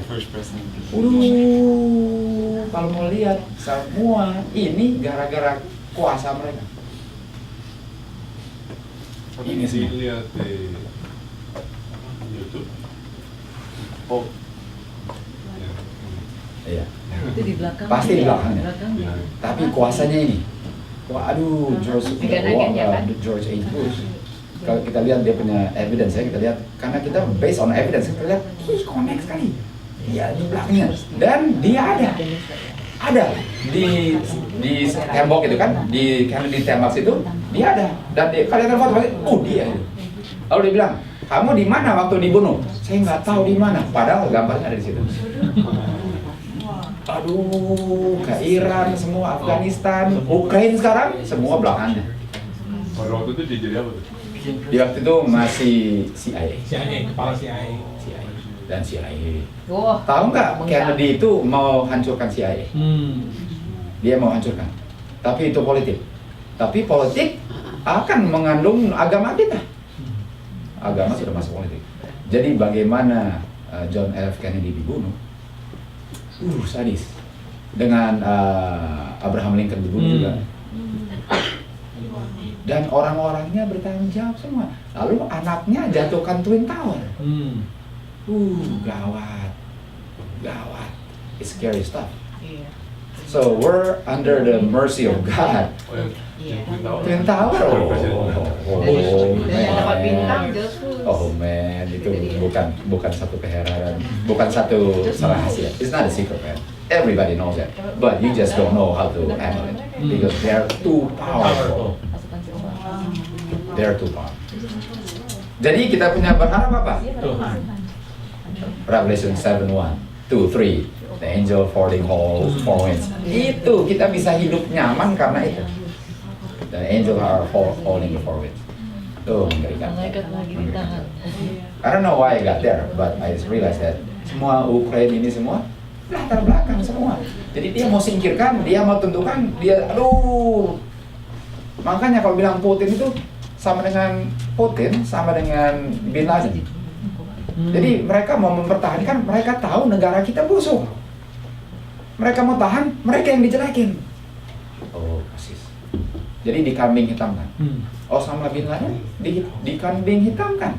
Kalau mau lihat semua ini gara-gara kuasa mereka. Ini sih. Lihat di YouTube. Oh. Iya. itu di belakang. Pasti di belakangnya. Belakangnya. Tapi kuasanya ini. Wah, aduh, Agen-agen ya kan? George H. Bush. Kalau kita lihat dia punya evidence ya, kita lihat karena kita based on evidence, kita lihat connect sekali. Dia di belakangnya dan dia ada di tembok itu kan, di Kennedy tembak situ dia ada dan dia kalian foto, oh dia itu. Lalu dia bilang, kamu di mana waktu dibunuh? Saya nggak tahu di mana, padahal gambarnya ada di situ. Aduh, ke Iran, semua Afghanistan, Ukraina sekarang, semua belakangnya. Pada waktu itu dia jadi apa tuh? Di waktu itu masih CIA. CIA, kepala CIA. Dan CIA. Wah. Tahu nggak Kennedy itu mau hancurkan CIA? Dia mau hancurkan. Tapi itu politik. Tapi politik akan mengandung agama kita. Agama sudah masuk politik. Jadi bagaimana John F. Kennedy dibunuh? Sadis. Dengan Abraham Lincoln dibunuh juga. Dan orang-orangnya bertanggung jawab semua. Lalu anaknya jatuhkan Twin Tower. Gawat. Gawat. It's scary stuff. So we're under the mercy of God. Oh yang Twin Tower. Dapat bintang, Oh man, itu bukan satu keheranan, bukan satu rahasia. It's not a secret, man. Everybody knows that, but you just don't know how to handle it because they're too powerful. They're too powerful. Jadi kita punya berharap apa? Tuhan. Revelation 7:1, 2, 3, the angel falling whole, four winds. Itu kita bisa hidup nyaman karena itu. The angel are falling the four winds. Tuh mengerikan. I don't know why I got there, but I just realized that semua Ukraine ini semua latar belakang semua. Jadi dia mau singkirkan, dia mau tentukan, dia aduh. Makanya kalau bilang Putin itu sama dengan Putin, sama dengan Bin Laden. Jadi mereka mau mempertahankan, mereka tahu negara kita busuk. Mereka mau tahan, mereka yang dijelekin. Oh, persis. Jadi dikambing hitamkan. Osama Bin Laden dikambing hitamkan.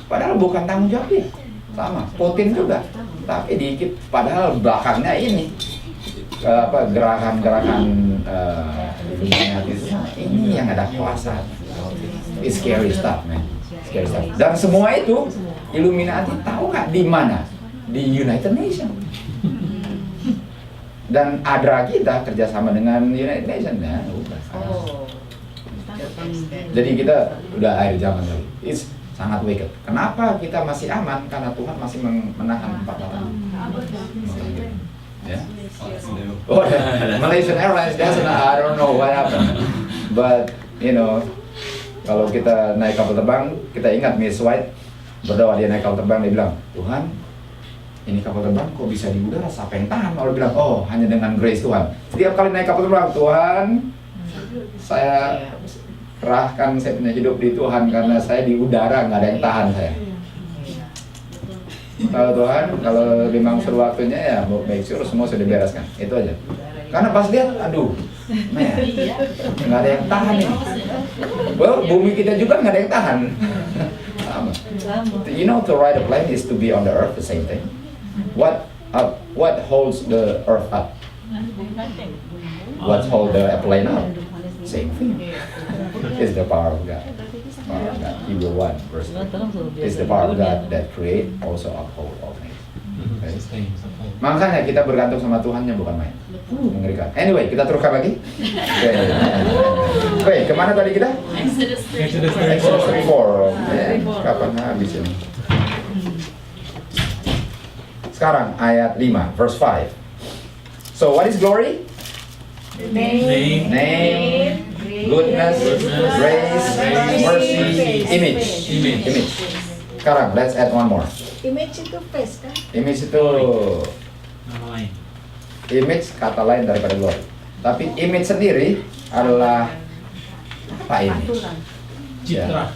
Padahal bukan tanggung jawab dia. Sama, Putin juga. Tapi dikit, padahal belakangnya ini gerakan-gerakan ini yang ada kuasa. It's scary stuff, man. Scary stuff. Dan semua itu Illuminati tahu nggak di mana? Di United Nations. Dan ADRA kita kerjasama dengan United Nations, ya. Jadi kita udah akhir zaman lagi. It's sangat wicked. Kenapa kita masih aman? Karena Tuhan masih menahan 4 tahun. Ya. Oh, Malaysian Airlines, I don't know what happened. But you know, kalau kita naik kapal terbang, kita ingat Miss White berdoa, dia naik kapal terbang, dia bilang, Tuhan, ini kapal terbang kok bisa di udara, siapa yang tahan? Lalu bilang, oh hanya dengan grace Tuhan. Setiap kali naik kapal terbang, Tuhan, saya kerahkan saya punya hidup di Tuhan karena saya di udara nggak ada yang tahan saya. Kalau Tuhan, kalau memang suruh waktunya ya make sure semua sudah bereskan. Itu aja. Karena pas lihat, aduh, nggak ada yang tahan ini. Well, bumi kita juga nggak ada yang tahan. Sama. You know, to ride a plane is to be on the earth, the same thing. What holds the earth up? What holds the plane up? Same thing. It's the power of God. Power of God. Hebrews 1 verse 3. It's the power of God that create also uphold all things. Okay. Makanya kita bergantung sama Tuhannya bukan main. Mengerikan. Anyway, kita teruskan lagi. Oke, kemana tadi kita? Exodus 34. Exodus 34. Kapan habis ini? Sekarang ayat 5, verse 5. So what is glory? Name, goodness, grace, mercy, image. Sekarang, let's add one more. Image itu face kan? Image itu image kata lain daripada glory. Tapi image sendiri adalah apa ini? Citra.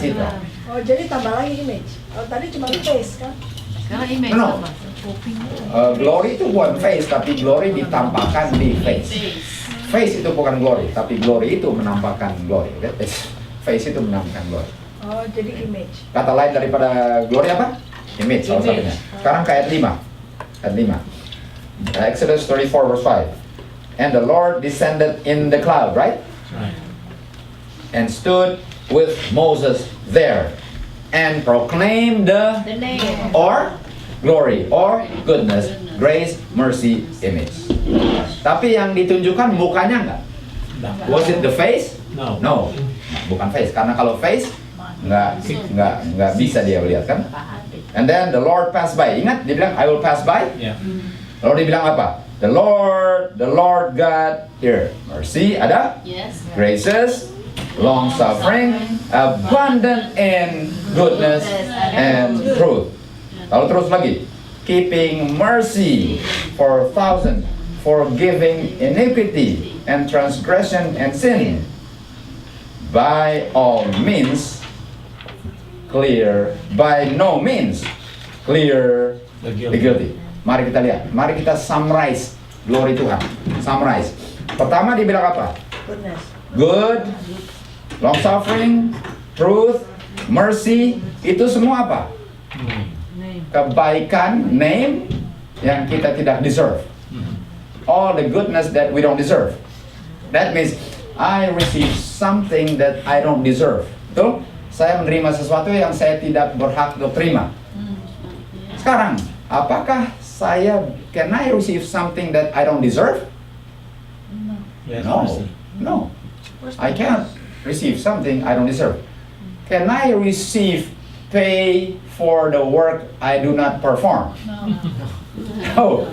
Citra. Oh jadi tambah lagi image. Oh tadi cuma face kan? Sekarang image No. apa? Glory itu bukan face, tapi glory ditampakkan di face. Face itu bukan glory, tapi glory itu menampakkan glory. Okay? Face itu menampakkan glory. Oh jadi image. Kata lain daripada glory apa? Image salah satunya. Sekarang ke ayat 5. Ayat 5. Exodus 34 verse 5. And the Lord descended in the cloud, right? And stood with Moses there and proclaimed the name. or glory or goodness, grace, mercy, image. Tapi yang ditunjukkan mukanya enggak? Was it the face? No. No, bukan face. Karena kalau face nggak bisa dia lihat kan? And then the Lord passed by. Ingat dia bilang I will pass by. Yeah. Lalu dia bilang apa? The Lord God here. Mercy ada, Yes. gracious, long suffering, abundant in goodness and truth. Lalu terus lagi, keeping mercy for thousands, forgiving iniquity and transgression and sin. By all means, clear. By no means, clear The the guilty. Mari kita lihat, mari kita summarize glory Tuhan. Summarize. Pertama dibilang apa? Goodness. Good, long suffering, truth, mercy, itu semua apa? Kebaikan, name yang kita tidak deserve. All the goodness that we don't deserve. That means I receive something that I don't deserve. Betul? Saya menerima sesuatu yang saya tidak berhak untuk terima. Sekarang, apakah can I receive something that I don't deserve? Yes, No, mercy. no. I cannot receive something I don't deserve. Can I receive pay for the work I do not perform? No.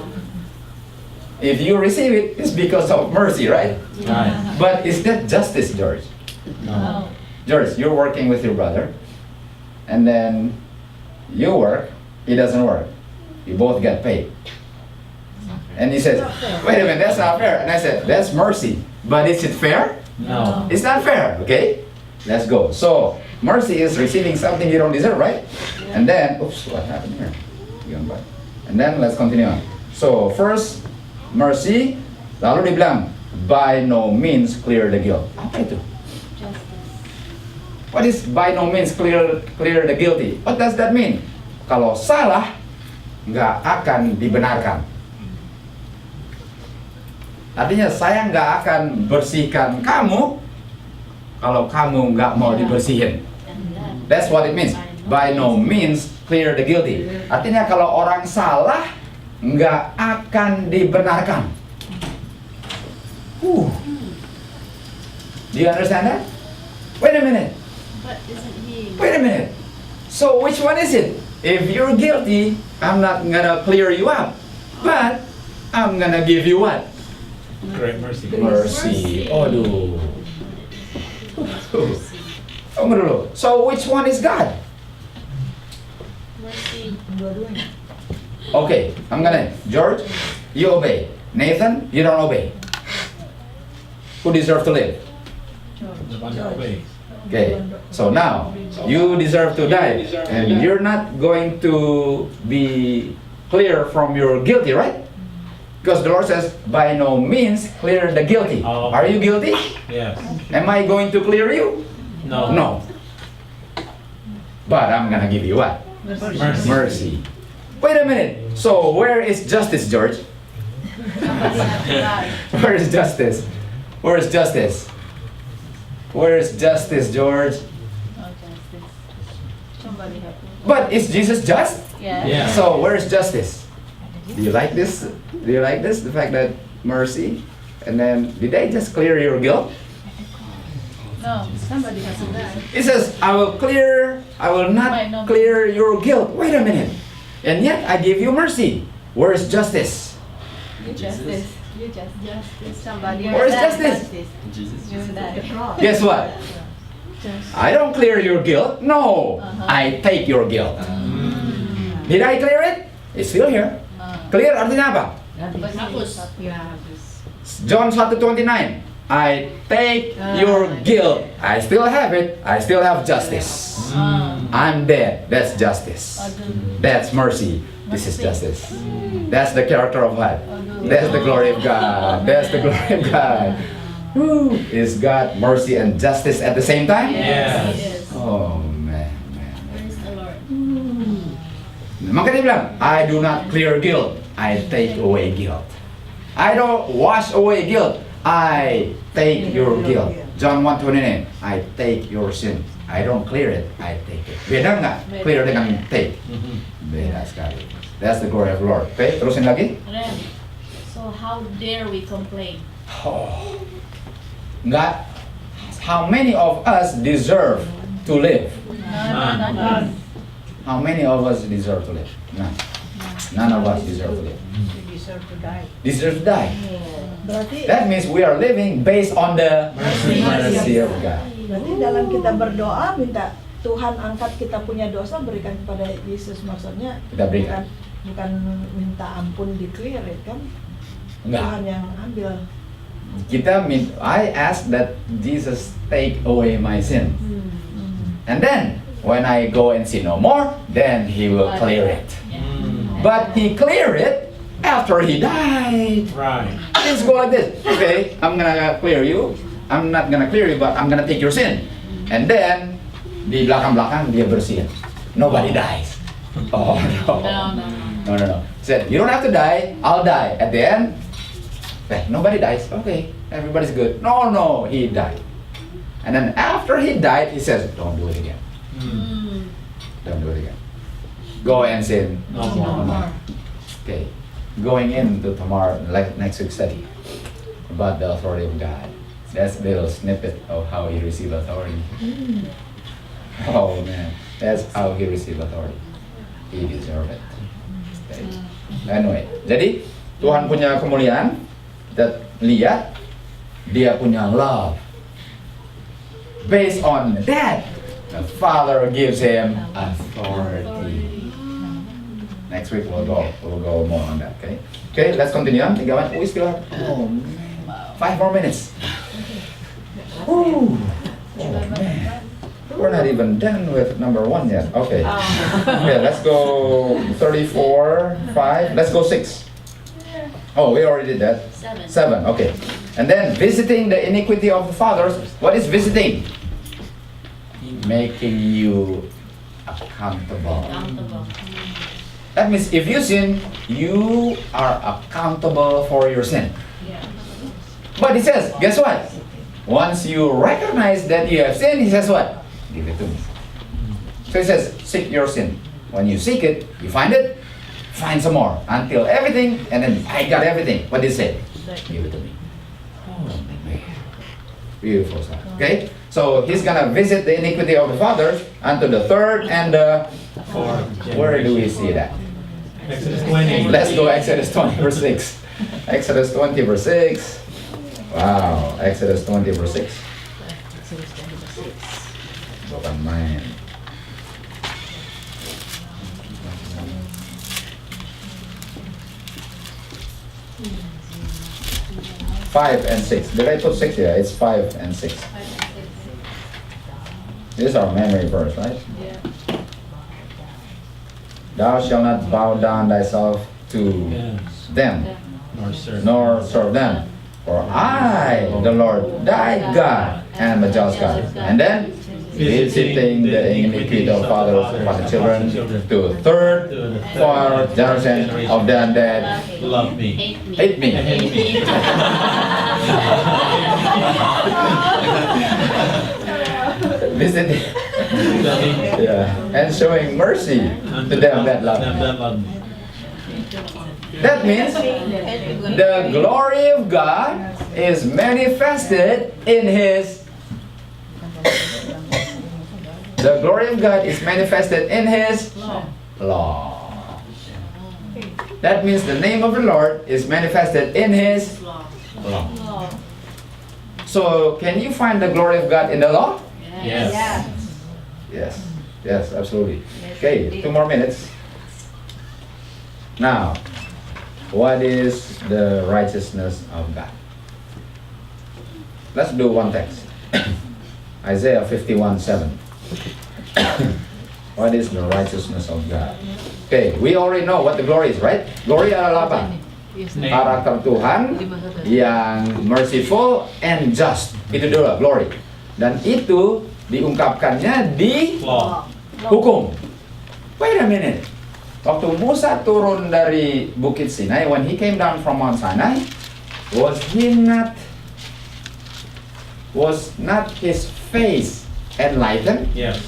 If you receive it, it's because of mercy, right? Right. But is that justice, George? No. George, you're working with your brother, and then you work, he doesn't work. You both get paid. And he says, wait a minute, that's not fair. And I said, that's mercy. But is it fair? No. It's not fair, okay? Let's go. So, mercy is receiving something you don't deserve, right? And then, oops, what happened here? And then let's continue on. So, first, mercy, lalu dibilang, by no means clear the guilt. Apa itu? What is by no means clear the guilty? What does that mean? Kalau salah, nggak akan dibenarkan. Artinya saya nggak akan bersihkan kamu kalau kamu nggak mau dibersihin. That's what it means. By no means clear the guilty. Artinya kalau orang salah nggak akan dibenarkan. Do you understand that? Wait a minute. But isn't he? Wait a minute. So which one is it? If you're guilty, I'm not gonna clear you up, but I'm gonna give you what? Great mercy. Mercy. Aduh. Tunggu dulu. So which one is God? Mercy. Dua-duanya. Okay, I'm gonna. George, you obey. Nathan, you don't obey. Who deserve to live? The one that obeys. Okay, so now you deserve to die, and you're not going to be clear from your guilty, right? Because the Lord says, by no means clear the guilty. Oh. Are you guilty? Yes. Am I going to clear you? No. No. But I'm gonna give you what? Mercy. Mercy. Wait a minute. So where is justice, George? Where is justice? Where is justice? Where is justice, George? Somebody have. But is Jesus just? Yeah. So where is justice? Do you like this? Do you like this? The fact that mercy, and then did they just clear your guilt? No, somebody has to die. It says, I will not clear your guilt. Wait a minute. And yet I give you mercy. Where is justice? Justice. You just justice. Somebody. Where is justice? You die. Guess what? I don't clear your guilt. No, I take your guilt. Did I clear it? It's still here. Clear artinya apa? Hapus. John 1:29. I take your guilt. I still have it. I still have justice. I'm dead. That's justice. That's mercy. This is justice. That's the character of God. That's the glory of God. That's the glory of God. Woo. Is God mercy and justice at the same time? Yes. Oh man. Praise the Lord. Maka dia bilang, I do not clear guilt. I take away guilt. I don't wash away guilt. I take your guilt. John 1:29. I take your sin. I don't clear it. I take it. Beda nggak? Clear dengan take. Beda sekali. That's the glory of the Lord. Okay, terusin lagi. Ren, so how dare we complain? Oh, nggak. How many of us deserve to live? None. How many of us deserve to live? None. None of us deserve to live. You deserve to die. Deserve to die. Berarti That means we are living based on the mercy of God. berarti dalam kita berdoa minta Tuhan angkat kita punya dosa berikan kepada Yesus, maksudnya Kita berikan. bukan minta ampun di clear it kan? Enggak. Tuhan yang ambil. I ask that Jesus take away my sin. And then when I go and sin no more, then He will clear it. But He cleared it after He died. Right. Let's go like this. Okay, I'm gonna clear you. I'm not gonna clear you, but I'm gonna take your sin. And then di belakang-belakang dia bersihin. Nobody dies. Oh no. No. Said you don't have to die. I'll die. At the end, nobody dies. Okay, everybody's good. No, he died. And then after he died, he says, don't do it again. Don't do it again. Go and sin No more. Okay, going into tomorrow, like next week's study about the authority of God. That's a little snippet of how he received authority. Oh man, that's how he received authority. He deserved it. Okay. Anyway, jadi Tuhan punya kemuliaan. Kita lihat dia punya love. Based on that, the Father gives him authority. Next week we'll go more on that. Okay. Okay, let's continue. 3 menit. We still have 5 more minutes. Woo. Oh man. We're not even done with number 1 yet. Okay. Okay, let's go 34, 5. Let's go 6. Oh, we already did that. 7. Okay. And then visiting the iniquity of the fathers. What is visiting? Making you accountable. That means if you sin, you are accountable for your sin. But he says, guess what? Once you recognize that you have sinned, he says what? Give it to me. So he says, seek your sin. When you seek it, you find it, find some more. Until everything, and then I got everything. What did he say? Give it to me. Oh man. Beautiful stuff. Okay? So he's gonna visit the iniquity of the fathers unto the 3rd and the 4th. Where do we see that? Exodus 20. Let's go Exodus 20 verse 6. Exodus 20 verse 6. Wow, Exodus 20 verse 6. Bukan main. Five and 6. Did I put 6 here? It's 5 and 6. This is our memory verse, right? Yeah. Thou shalt not bow down thyself to them, nor serve them. For I, the Lord, thy God, am a jealous God. And then, visiting the iniquity of fathers upon the children to 3rd, 4th generation of them that Love me. hate me. Visiting, yeah, and showing mercy to them that love me. That means the glory of God is manifested in His. The glory of God is manifested in His law. That means the name of the Lord is manifested in His law. So, can you find the glory of God in the law? Yes. Yes. Yes, absolutely. Okay, 2 more minutes. Now, what is the righteousness of God? Let's do one text. Isaiah 51:7. What is the righteousness of God? Okay, we already know what the glory is, right? Glory adalah apa? Karakter Tuhan yang merciful and just. Itu dulu glory. Dan itu diungkapkannya di hukum. Wait a minute. Waktu Musa turun dari Bukit Sinai, when he came down from Mount Sinai, was not his face enlightened? Yes.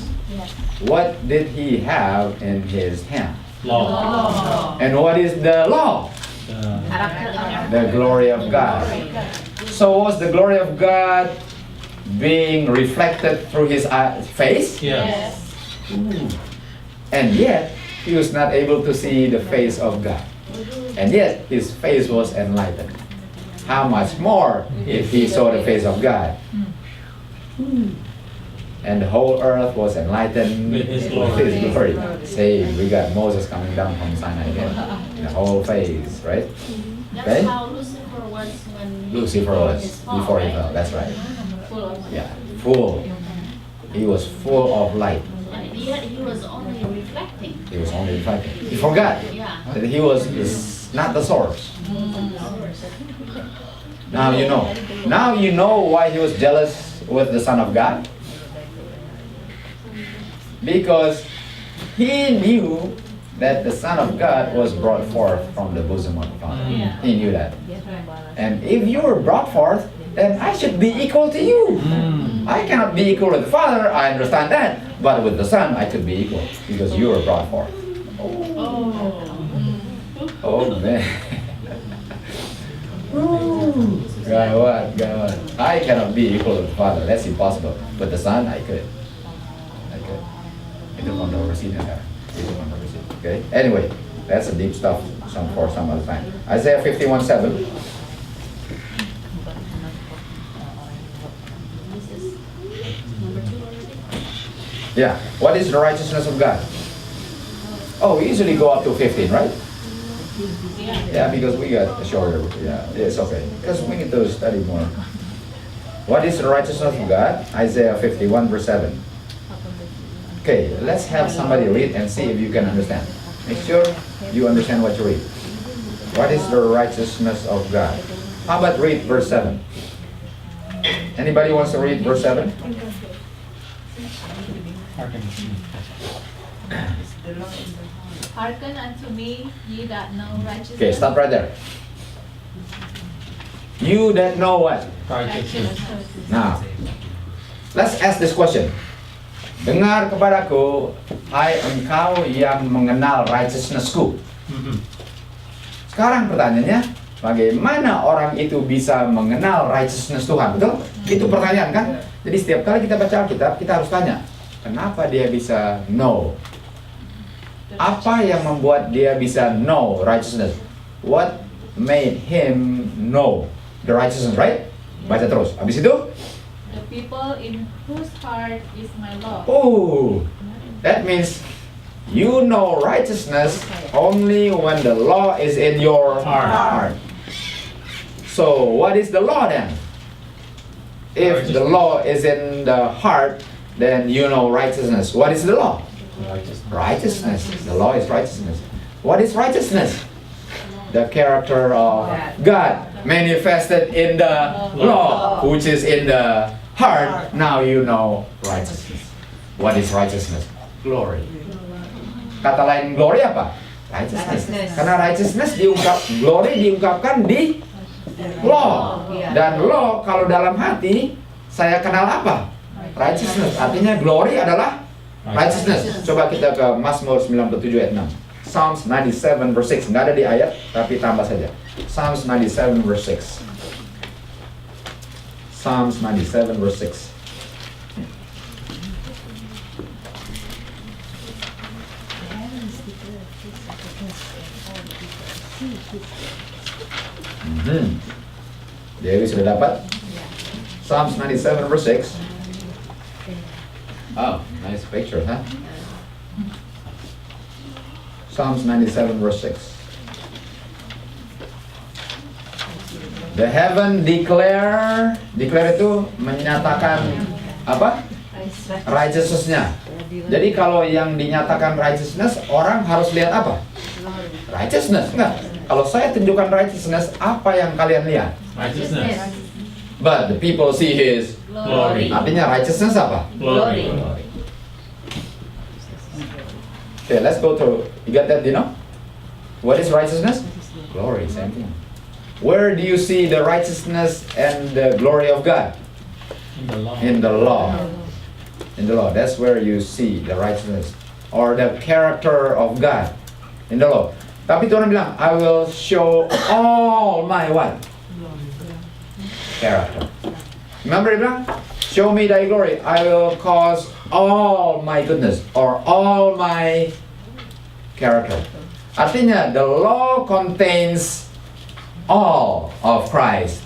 What did he have in his hand? Law. And what is the law? The glory of God. So was the glory of God being reflected through his face? Yes. And yet, he was not able to see the face of God. And yet, his face was enlightened. How much more if he saw the face of God? And the whole earth was enlightened With his glory. Say, we got Moses coming down from Sinai again. The whole face, right? That's Okay? how Lucifer was when Lucifer was his fall, before he right? fell. That's right. Full of Yeah, full. He was full of light. and yet he was only reflecting. He was only reflecting. He forgot Yeah. that he was not the source. Now you know. Now you know why he was jealous with the Son of God. Because he knew that the Son of God was brought forth from the bosom of the Father. Yeah. He knew that. And if you were brought forth, then I should be equal to you. I cannot be equal with the Father, I understand that. But with the Son, I could be equal because you were brought forth. Oh man. Gawat, gawat. I cannot be equal to the Father. That's impossible. But the Son, I could. Itu kontroversinya kan? Itu kontroversi. Okay. Anyway, that's a deep stuff. For some other time. Isaiah 51:7. This is number 2 already. Yeah. What is the righteousness of God? Oh, we usually go up to 15, right? Yeah, because we got a shorter. Yeah, it's okay. Because we need to study more. What is the righteousness of God? Isaiah 51:7. Okay, let's have somebody read and see if you can understand. Make sure you understand what you read. What is the righteousness of God? How about read verse 7? Anybody wants to read verse 7? Hearken unto me, ye that know righteousness. Okay, stop right there. You that know what? Now, let's ask this question. Dengar kepadaku, hai engkau yang mengenal righteousness-ku. Sekarang pertanyaannya, bagaimana orang itu bisa mengenal righteousness Tuhan? Betul? Itu pertanyaan kan? Jadi setiap kali kita baca Alkitab, kita harus tanya, kenapa dia bisa know? Apa yang membuat dia bisa know righteousness? What made him know the righteousness, right? Baca terus. Habis itu? The people in whose heart is my law. Oh, that means you know righteousness only when the law is in your heart. So, what is the law then? If the law is in the heart, then you know righteousness. What is the law? Righteousness. The law is righteousness. What is righteousness? The character of God manifested in the law, which is in the heart. Now you know righteousness. What is righteousness? Glory. Kata lain glory apa? Righteousness. Karena righteousness glory diungkapkan di law. Dan law kalau dalam hati saya kenal apa? Righteousness. Artinya glory adalah righteousness. Coba kita ke Mazmur 97 ayat 6. Psalms 97 verse 6. Nggak ada di ayat, tapi tambah saja. Psalms 97 verse 6. Psalms 97 verse 6. Dewi sudah dapat? Psalms 97 verse 6. Oh, nice picture, huh? Psalms 97 verse 6. The heaven declare itu menyatakan apa? Righteousness-nya. Jadi kalau yang dinyatakan righteousness, orang harus lihat apa? Righteousness, enggak? Kalau saya tunjukkan righteousness, apa yang kalian lihat? Righteousness. But the people see His Glory. Artinya righteousness apa? Glory. Okay, let's go to, you got that, you know? What is righteousness? Glory, same thing. Where do you see the righteousness and the glory of God? In the law. In the law. In the law. That's where you see the righteousness or the character of God in the law. Tapi Tuhan bilang, I will show all my what? Character. Remember dia bilang, show me thy glory. I will cause all my goodness or all my character. Artinya, the law contains all of Christ's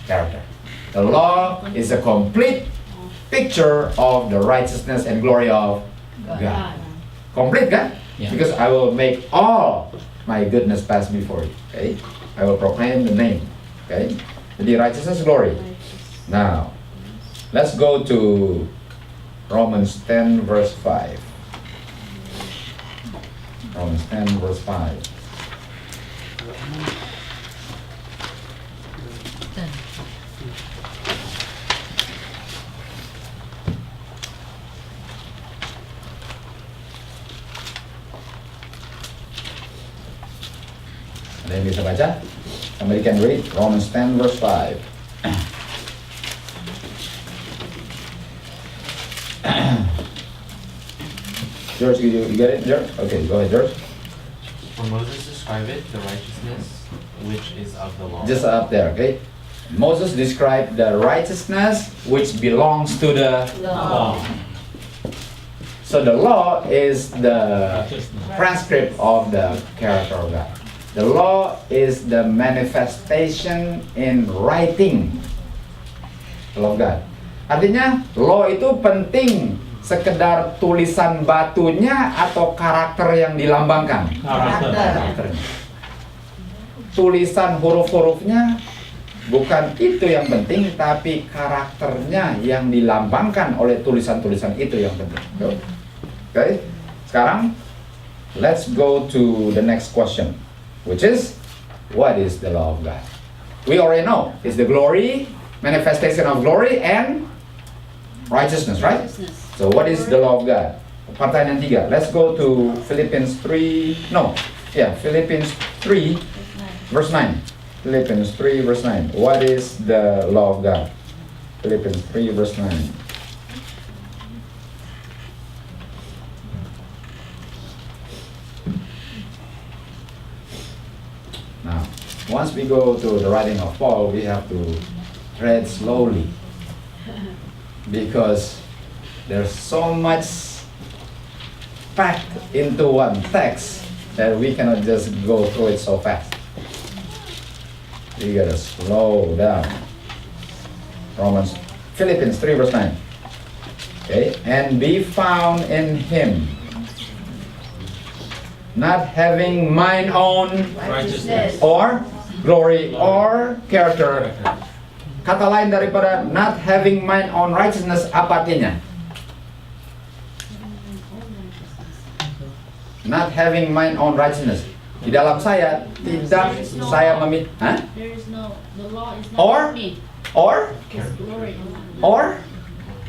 character. The law is a complete picture of the righteousness and glory of God. Complete kan? Yeah. Because I will make all my goodness pass before you. Okay? I will proclaim the name. Okay? Jadi righteousness glory. Now, let's go to Romans 10 verse 5. Romans 10 verse 5. Ada yang bisa baca? Somebody can read Romans 10 verse 5. George, you get it, George? Okay, go ahead, George. For Moses' describe it, the righteousness which is of the law? Just up there, okay? Moses described the righteousness which belongs to the law. So the law is the Righteousness. transcript of the character of God. The law is the manifestation in writing of God. Artinya law itu penting sekedar tulisan batunya atau karakter yang dilambangkan. Karakter. Karakternya. Tulisan huruf-hurufnya bukan itu yang penting, tapi karakternya yang dilambangkan oleh tulisan-tulisan itu yang penting. Oke, sekarang let's go to the next question, which is, what is the law of God? We already know it's the glory, manifestation of glory and righteousness, right? Righteousness. So what is the law of God? Pertanyaan 3. Let's go to Philippians 3. Philippians 3 verse 9. Philippians 3 verse 9. What is the law of God? Philippians 3 verse 9. Now, once we go to the writing of Paul, we have to tread slowly because there's so much packed into one text that we cannot just go through it so fast. We gotta slow down. Philippians 3 verse 9. Okay, and be found in him, not having mine own Righteousness. or glory or character. Kata lain daripada not having mine own righteousness, apa artinya? Not having mine own righteousness. Di dalam saya tidak saya memiliki, There is no, the law is not Or- me. or It's glory. or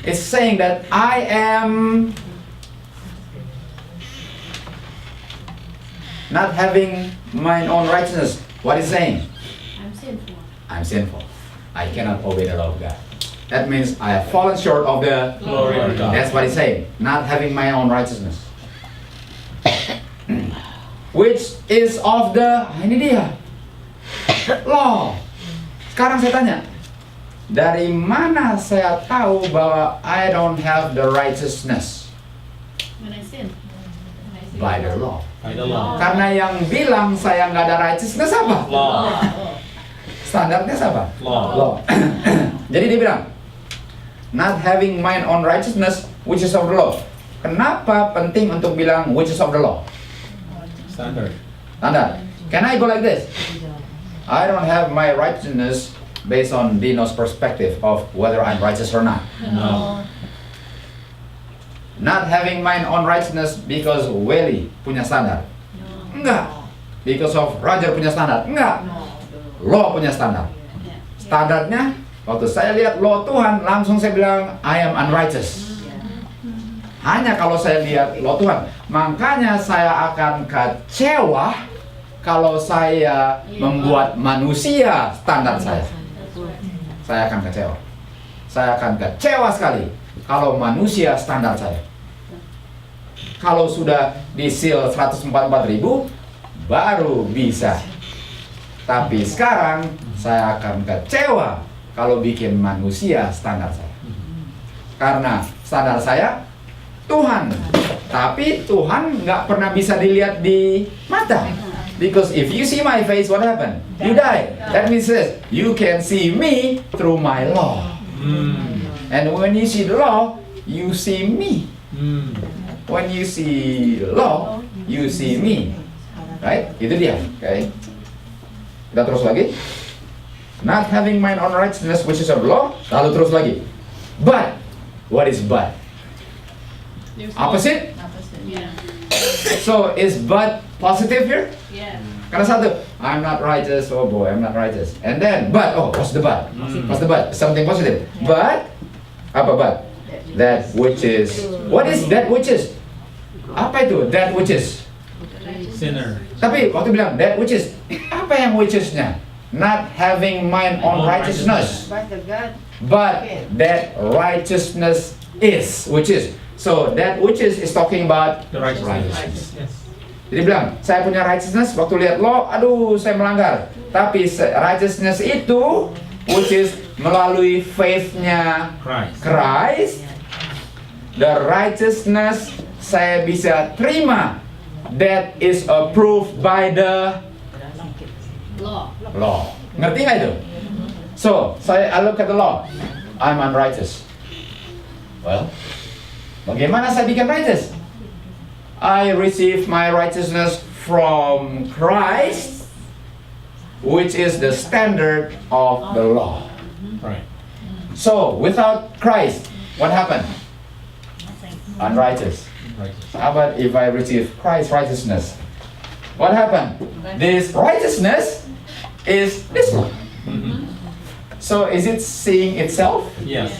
it's saying that I am not having mine own righteousness. What is saying? I'm sinful. I'm sinful. I cannot obey the law of God. That means I have fallen short of the Glory of God. That's what it's saying. Not having my own righteousness. Which is of the, ini dia, law. Sekarang saya tanya, dari mana saya tahu bahwa I don't have the righteousness? When I sin. By the law. By the law. Karena yang bilang saya nggak ada righteousness apa? Law. Standarnya siapa? Law. Law. Jadi dia bilang, not having mine own righteousness, which is of the law. Kenapa penting untuk bilang which is of the law? Standard. Standar. Can I go like this? I don't have my righteousness based on Dino's perspective of whether I'm righteous or not. No. Not having mine own righteousness because Welly punya standar. Enggak. Because of Roger punya standar. Enggak. Law punya standar. Standarnya, waktu saya lihat law Tuhan, langsung saya bilang, I am unrighteous. Hanya kalau saya lihat law Tuhan. Makanya saya akan kecewa kalau saya membuat manusia standar saya. Saya akan kecewa. Saya akan kecewa sekali kalau manusia standar saya. Kalau sudah di-seal 144.000, baru bisa. Tapi sekarang saya akan kecewa kalau bikin manusia standar saya. Karena standar saya Tuhan. Tapi Tuhan nggak pernah bisa dilihat di mata. Because if you see my face, what happened? You die. That means this, you can see me through my law. And when you see the law, you see me. When you see law, you see me. Right? Itu dia. Okay. Kita terus lagi. Not having mine own righteousness which is of law. Lalu terus lagi. But. What is but? Opposite? Yeah. So is but positive here? Yeah. Karena satu, I'm not righteous, oh boy, I'm not righteous. And then, but, oh, what's the but? What's the but? Something positive. But, apa but? That which is, what is that which is? Apa itu that which is? Sinner. Tapi waktu bilang that which is, apa yang which is-nya? Not having mine own righteousness, By the God. but that righteousness is, which is. So that which is talking about The righteousness. righteousness. Yes. Jadi bilang, saya punya righteousness, waktu lihat law, aduh saya melanggar. Tapi righteousness itu, which is melalui faith-nya Christ, the righteousness saya bisa terima, that is approved by the law. Ngerti nggak itu? So, I look at the law, I'm unrighteous. Well, bagaimana saya bikin righteous? I receive my righteousness from Christ, which is the standard of the law. Right. So, without Christ, what happened? Unrighteous. Righteous. How about if I receive Christ's righteousness? What happened? This righteousness is this law. So, is it seeing itself? Yes.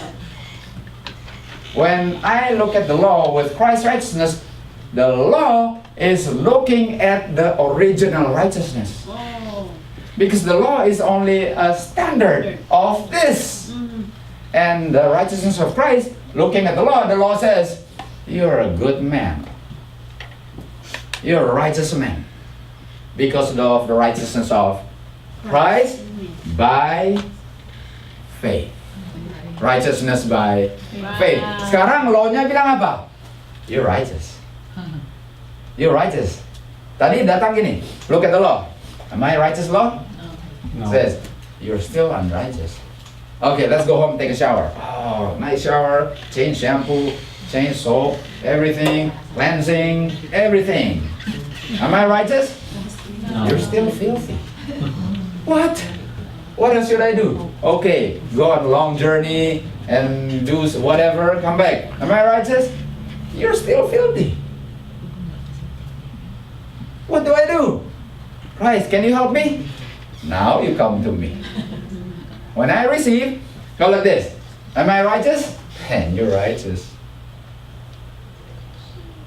When I look at the law with Christ's righteousness, the law is looking at the original righteousness. Because the law is only a standard of this. And the righteousness of Christ, looking at the law says, you're a good man. You're a righteous man. Because of the righteousness of Christ by faith. Righteousness by faith. Sekarang law-nya bilang apa? You're righteous. You're righteous. Tadi datang gini, look at the law. Am I righteous, law? No. Says, you're still unrighteous. Okay, let's go home, take a shower. Oh, nice shower, change shampoo, change soap, everything, cleansing, everything. Am I righteous? No. You're still filthy. What? What else should I do? Okay, go on a long journey and do whatever, come back. Am I righteous? You're still filthy. What do I do? Christ, can you help me? Now you come to me. When I receive, go like this. Am I righteous? And you're righteous.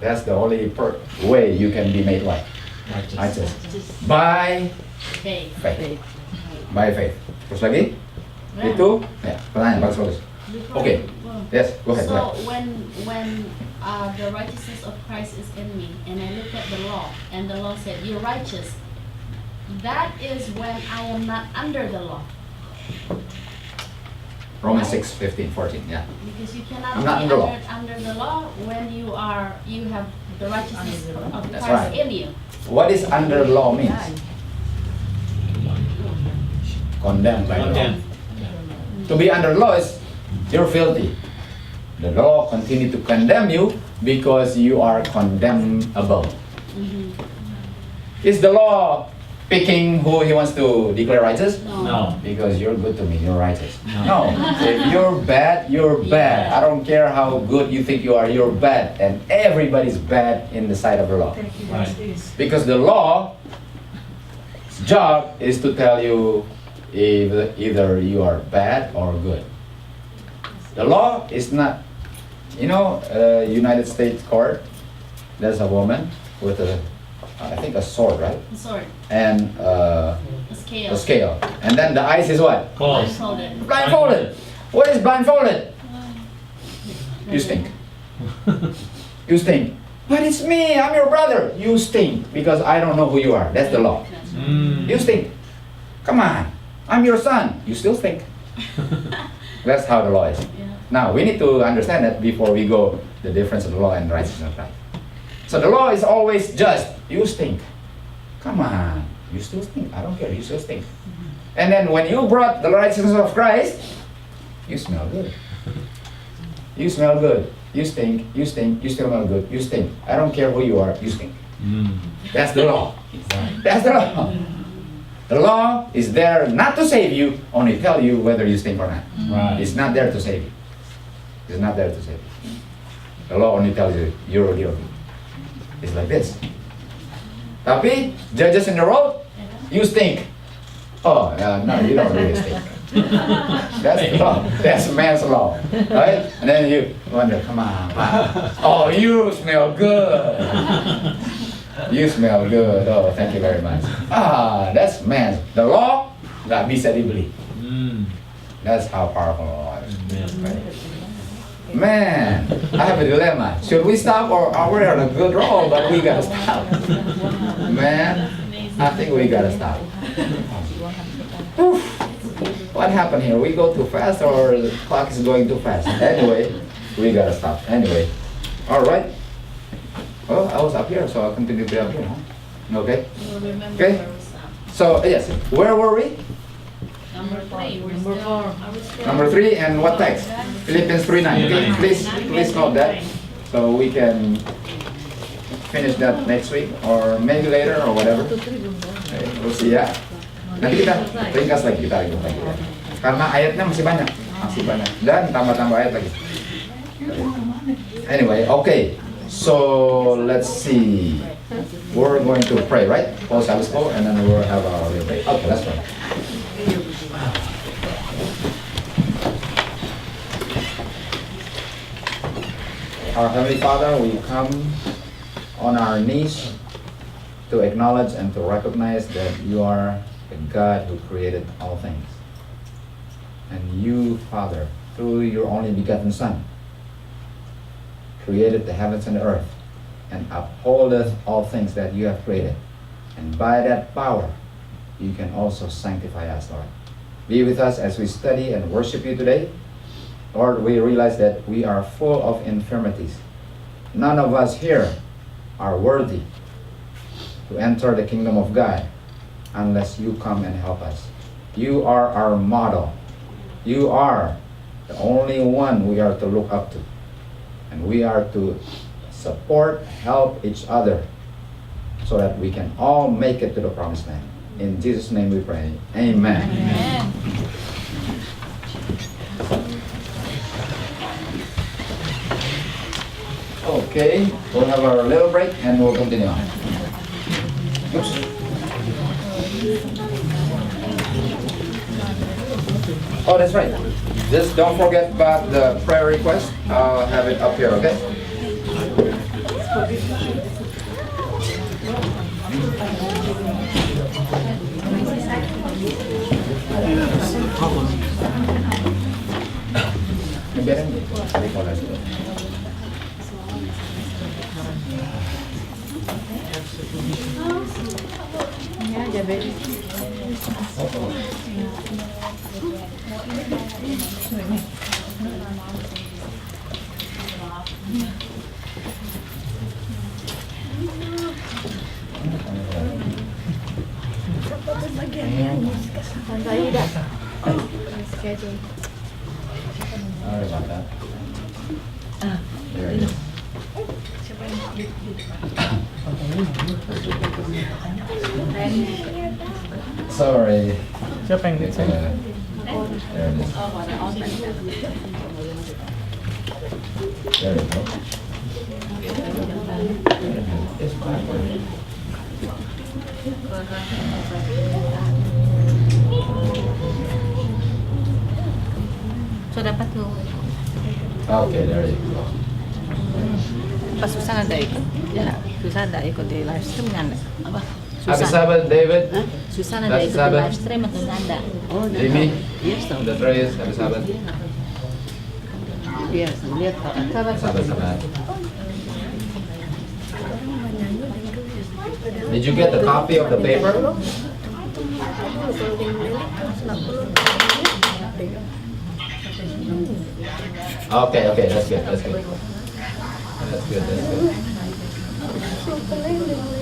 That's the only way you can be made right. Righteous. By faith. By faith. Terus lagi? Itu, ya, pertanyaan bagus. Okay. Yes, go ahead. So when the righteousness of Christ is in me, and I look at the law, and the law said, "You're righteous," that is when I am not under the law. Romans 6:15-14. Yeah. Because you cannot I'm not be under law. under the law when you have the righteousness of That's Christ right. in you. What is under law means? Condemned by law. Condemned. To be under law is you're filthy. The law continue to condemn you because you are condemnable. Is the law picking who he wants to declare righteous? No. Because you're good to me, you're righteous. No. No. If you're bad, you're bad. I don't care how good you think you are, you're bad. And everybody's bad in the sight of the law. Right. Because the law's job is to tell you either you are bad or good. The law is not, United States court, there's a woman with I think a sword, right? Sword, And a scale, a scale. And then the eyes is what? Close. blindfolded. Blindfolded. What is blindfolded? You stink. You stink. But it's me, I'm your brother. You stink because I don't know who you are. That's the law. You stink. Come on. I'm your son. You still stink. That's how the law is. Yeah. Now, we need to understand that before we go the difference of the law and righteousness of Christ. So the law is always just, you stink. Come on. You still stink. I don't care. You still stink. And then when you brought the righteousness of Christ, you smell good. You smell good. You stink. You stink. You still smell good. You stink. I don't care who you are. You stink. That's the law. That's the law. The law is there not to save you, only tell you whether you stink or not. Right. It's not there to save you. It's not there to save you. The law only tells you you're guilty. It's like this. Tapi, judges in the road, you stink. Oh, no, you don't really stink. That's the law. That's man's law. Right? And then you wonder, come on. Oh, you smell good. You smell good. Oh, thank you very much. That's man's. The law, nggak bisa dibeli. That's how powerful the law is. Right? Man, I have a dilemma. Should we stop or are we on a good roll? But we gotta stop. Man, I think we gotta stop. Whew. What happened here? We go too fast or the clock is going too fast? Anyway, we gotta stop. Anyway, all right. Well, I was up here, so I'll continue to be up here. Huh? Okay. We'll remember Okay. where we stopped. So yes, where were we? Number 3, we're still, are we still? Number 3, and what text? Philippians 3:9. Okay, please note that, so we can finish that next week or maybe later or whatever. Okay, we'll see ya. Nanti kita ringkas lagi, kita ringkas lagi ya. Karena ayatnya masih banyak dan tambah-tambah ayat lagi. Anyway, okay. So let's see. We're going to pray, right? Paul Sabbath and then we'll have our little break. Okay, let's pray. Our Heavenly Father, we come on our knees to acknowledge and to recognize that you are the God who created all things. And you, Father, through your only begotten Son, created the heavens and the earth and upholdeth all things that you have created. And by that power, you can also sanctify us, Lord. Be with us as we study and worship you today. Lord, we realize that we are full of infirmities. None of us here are worthy to enter the kingdom of God unless you come and help us. You are our model. You are the only one we are to look up to. And we are to support, help each other so that we can all make it to the promised land. In Jesus' name we pray. Amen. Amen. Okay, we'll have our little break and we'll continue on. Oops. Oh, that's right. Just don't forget about the prayer request. I'll have it up here, okay? Biarin di kolej. Ini aja, baby. Sorry about that. There it is. Sorry. Siapa yang It's, there it is. There you go. It's fine. So dapat tuh Okay, there you go. pas Susan ada ikut ya Susan ada ikut di live stream nggak ada apa Happy Sabbath, David. Susan ada Happy ikut di Sabbath. live stream atau nggak ada Jimmy. yes toh The Reyes, Happy Sabbath. iya lihat kok Sabbath, Sabbath. Did you get the copy of the paper? Okay, that's good. That's good.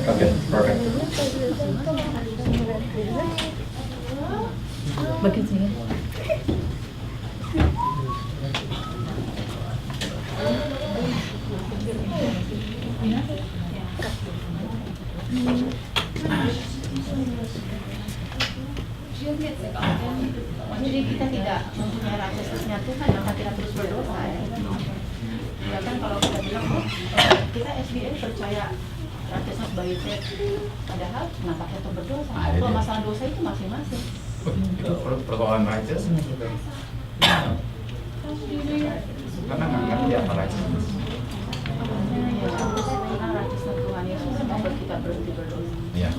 Okay, perfect. bagian sini Jadi kita tidak mempunyai righteousness-nya Tuhan, maka kita terus berdosa ya. Ya kan kalau kita bilang kita SBA percaya righteousness by faith, padahal kenapa kita berdosa? Kalau masalah dosa itu masing-masing. Itu persoalan righteous. Karena nggak ngerti apa righteousness. Makanya ya, karena righteousness Tuhan Yesus membuat kita berhenti berdosa. Ya.